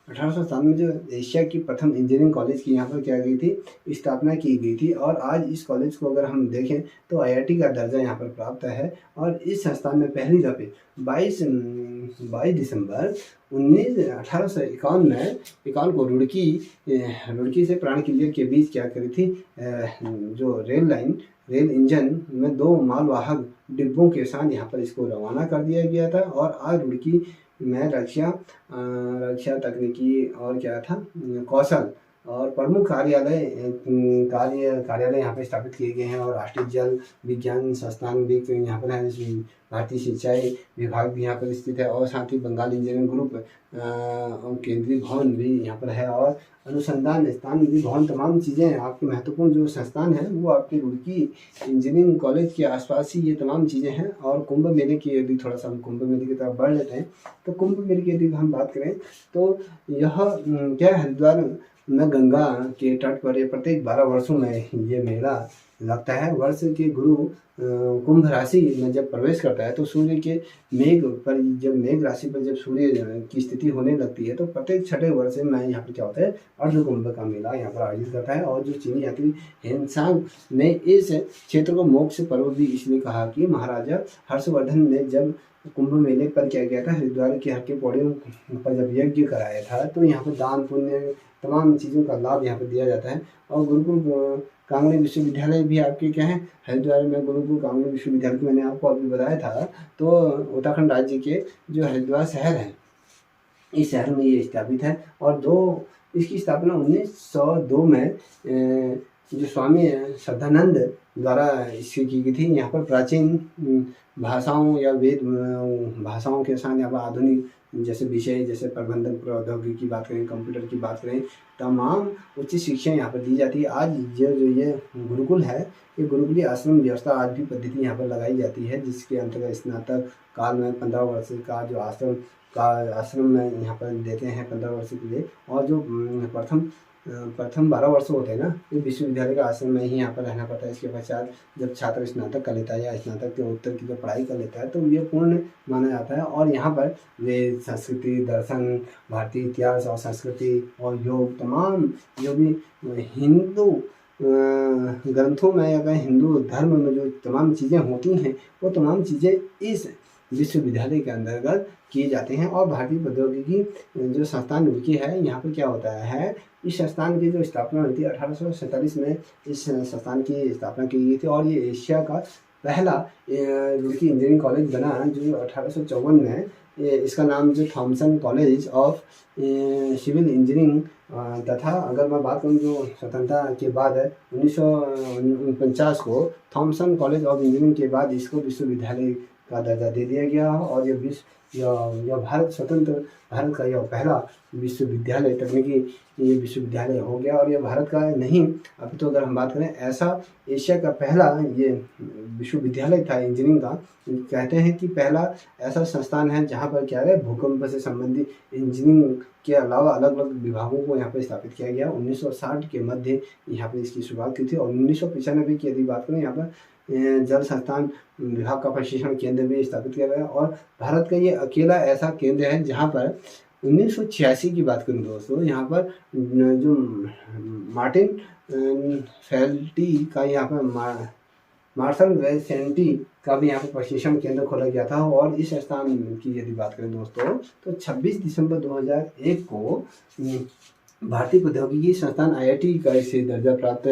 1807 में जो एशिया की प्रथम इंजीनियरिंग कॉलेज की यहाँ पर क्या गई थी, स्थापना की गई थी। और आज इस कॉलेज को अगर हम देखें तो IIT का दर्जा यहाँ पर प्राप्त है। और इस संस्थान में पहली दफे 22 दिसंबर 1851 में को रुड़की से प्राणकिल्यर के बीच क्या करी थी, जो रेल इंजन में 2 मालवाहक डिब्बों के साथ यहाँ पर इसको रवाना कर दिया गया था। और आज रुड़की में रक्षा तकनीकी और क्या था, कौशल और प्रमुख कार्यालय यहाँ पे स्थापित किए गए हैं। और राष्ट्रीय जल विज्ञान संस्थान भी यहाँ पर है, भारतीय सिंचाई विभाग भी यहाँ पर स्थित है। और साथ ही बंगाल इंजीनियरिंग ग्रुप केंद्रीय भवन भी यहाँ पर है। और अनुसंधान स्थान भी भवन, तमाम चीज़ें आपके महत्वपूर्ण जो संस्थान है वो आपके रुड़की इंजीनियरिंग कॉलेज के आसपास ही ये तमाम चीज़ें हैं। और कुंभ मेले की यदि थोड़ा सा हम कुंभ मेले की तरफ बढ़ लेते हैं तो कुंभ मेले की यदि हम बात करें तो यह क्या हरिद्वार में गंगा के तट पर ये प्रत्येक 12 वर्षों में ये मेला लगता है। वर्ष के गुरु कुंभ राशि में जब प्रवेश करता है तो सूर्य के मेघ राशि पर जब सूर्य की स्थिति होने लगती है तो प्रत्येक छठे वर्ष में यहाँ पर क्या होता है, अर्ध कुंभ का मेला यहाँ पर आयोजित करता है। और जो चीनी यात्री हेनसांग ने इस क्षेत्र को मोक्ष पर्व भी इसलिए कहा कि महाराजा हर्षवर्धन ने जब कुंभ मेले पर क्या किया था, हरिद्वार के हर के पौड़ियों पर जब यज्ञ कराया था तो यहाँ पर दान पुण्य तमाम चीज़ों का लाभ यहाँ पर दिया जाता है। और गुरुकुल कांगड़ी विश्वविद्यालय भी आपके क्या है, हरिद्वार में गुरुकुल कांगड़ी विश्वविद्यालय की मैंने आपको अभी बताया था। तो उत्तराखंड राज्य के जो हरिद्वार शहर है, इस शहर में ये स्थापित है। और इसकी स्थापना 1902 में जो स्वामी श्रद्धानंद द्वारा इसकी की गई थी। यहाँ पर प्राचीन भाषाओं या वेद भाषाओं के साथ यहाँ पर आधुनिक जैसे विषय जैसे प्रबंधन प्रौद्योगिकी की बात करें, कंप्यूटर की बात करें, तमाम उच्च शिक्षा यहाँ पर दी जाती है। आज जो ये गुरुकुल है, ये गुरुकुलीय आश्रम व्यवस्था आज भी पद्धति यहाँ पर लगाई जाती है, जिसके अंतर्गत स्नातक काल में 15 वर्ष का जो आश्रम में यहाँ पर देते हैं 15 वर्ष के लिए। और जो प्रथम 12 वर्ष होते हैं ना, ये विश्वविद्यालय का आश्रम में ही यहाँ पर रहना पड़ता है। इसके पश्चात जब छात्र स्नातक कर लेता है या स्नातक के उत्तर की जो पढ़ाई कर लेता है तो ये पूर्ण माना जाता है। और यहाँ पर वेद, संस्कृति, दर्शन, भारतीय इतिहास और संस्कृति और योग, तमाम जो भी हिंदू ग्रंथों में या हिंदू धर्म में जो तमाम चीज़ें होती हैं वो तमाम चीज़ें इस विश्वविद्यालय के अंतर्गत किए जाते हैं। और भारतीय प्रौद्योगिकी जो संस्थान रुड़की है, यहाँ पर क्या होता है, इस संस्थान की जो स्थापना हुई थी 1847 में इस संस्थान की स्थापना की गई थी। और ये एशिया का पहला रुड़की इंजीनियरिंग कॉलेज बना जो 1854 में। इसका नाम जो Thomason college of civil engineering तथा अगर मैं बात करूँ जो स्वतंत्रता के बाद 1949 को थॉमसन कॉलेज ऑफ इंजीनियरिंग के बाद इसको विश्वविद्यालय का दर्जा दे दिया गया। और यह स्वतंत्र भारत का यह पहला विश्वविद्यालय तकनीकी ये विश्वविद्यालय हो गया। और यह भारत का नहीं, अभी तो अगर हम बात करें ऐसा एशिया का पहला ये विश्वविद्यालय था इंजीनियरिंग का। कहते हैं कि पहला ऐसा संस्थान है जहाँ पर क्या है, भूकंप से संबंधित इंजीनियरिंग के अलावा अलग अलग विभागों को यहाँ पर स्थापित किया गया। 1960 के मध्य यहाँ पर इसकी शुरुआत की थी। और 1995 की यदि बात करें, यहाँ पर जल संस्थान विभाग का प्रशिक्षण केंद्र भी स्थापित किया गया। और भारत का ये अकेला ऐसा केंद्र है जहाँ पर 1986 की बात करूँ दोस्तों, यहाँ पर जो मार्टिन फेल्टी का यहाँ पर मार्शल वेसेंटी का भी यहाँ पर प्रशिक्षण केंद्र खोला गया था। और इस स्थान की यदि बात करें दोस्तों तो 26 दिसंबर 2001 को भारतीय प्रौद्योगिकी संस्थान IIT का इसे दर्जा प्राप्त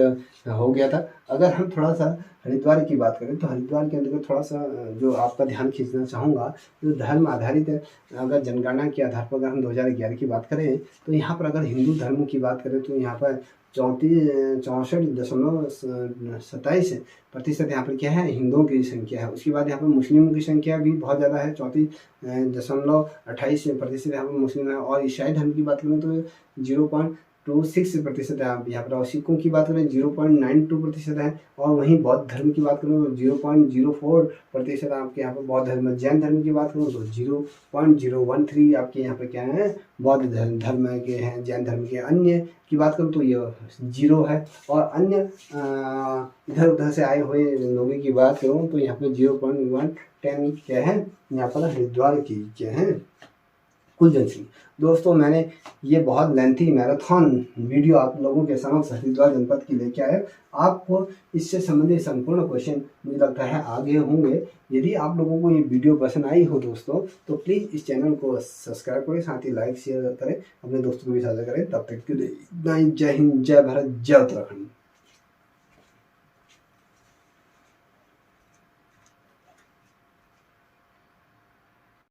हो गया था। अगर हम थोड़ा सा हरिद्वार की बात करें तो हरिद्वार के अंतर्गत थोड़ा सा जो आपका ध्यान खींचना चाहूँगा, जो धर्म आधारित है, अगर जनगणना के आधार पर अगर हम 2011 की बात करें तो यहाँ पर अगर हिंदू धर्म की बात करें तो यहाँ पर 64.27% यहाँ पर क्या है, हिंदुओं की संख्या है। उसके बाद यहाँ पर मुस्लिमों की संख्या भी बहुत ज़्यादा है, 34.28% यहाँ पर मुस्लिम है। और ईसाई धर्म की बात करें तो 0.26% है यहाँ पर। और सिखों की बात करें 0.92% है। और वहीं बौद्ध धर्म की बात करें तो 0.04% आपके यहाँ पर बौद्ध धर्म। जैन धर्म की बात करूँ तो 0.013 आपके यहाँ पर क्या है, बौद्ध धर्म के हैं। जैन धर्म के अन्य की बात करूँ तो ये 0 है। और अन्य इधर उधर से आए हुए लोगों की बात करूँ तो यहाँ पर 0.110 क्या है, यहाँ पर हरिद्वार की क्या है। कुलजन सिंह। दोस्तों मैंने ये बहुत लेंथी मैराथन वीडियो आप लोगों के समक्ष हरिद्वार जनपद की लेके आया। आपको इससे संबंधित संपूर्ण क्वेश्चन मुझे लगता है आगे होंगे। यदि आप लोगों को ये वीडियो पसंद आई हो दोस्तों तो प्लीज़ इस चैनल को सब्सक्राइब करें, साथ ही लाइक शेयर करें, अपने दोस्तों को भी साझा करें। तब तक के लिए जय हिंद, जय भारत, जय उत्तराखंड।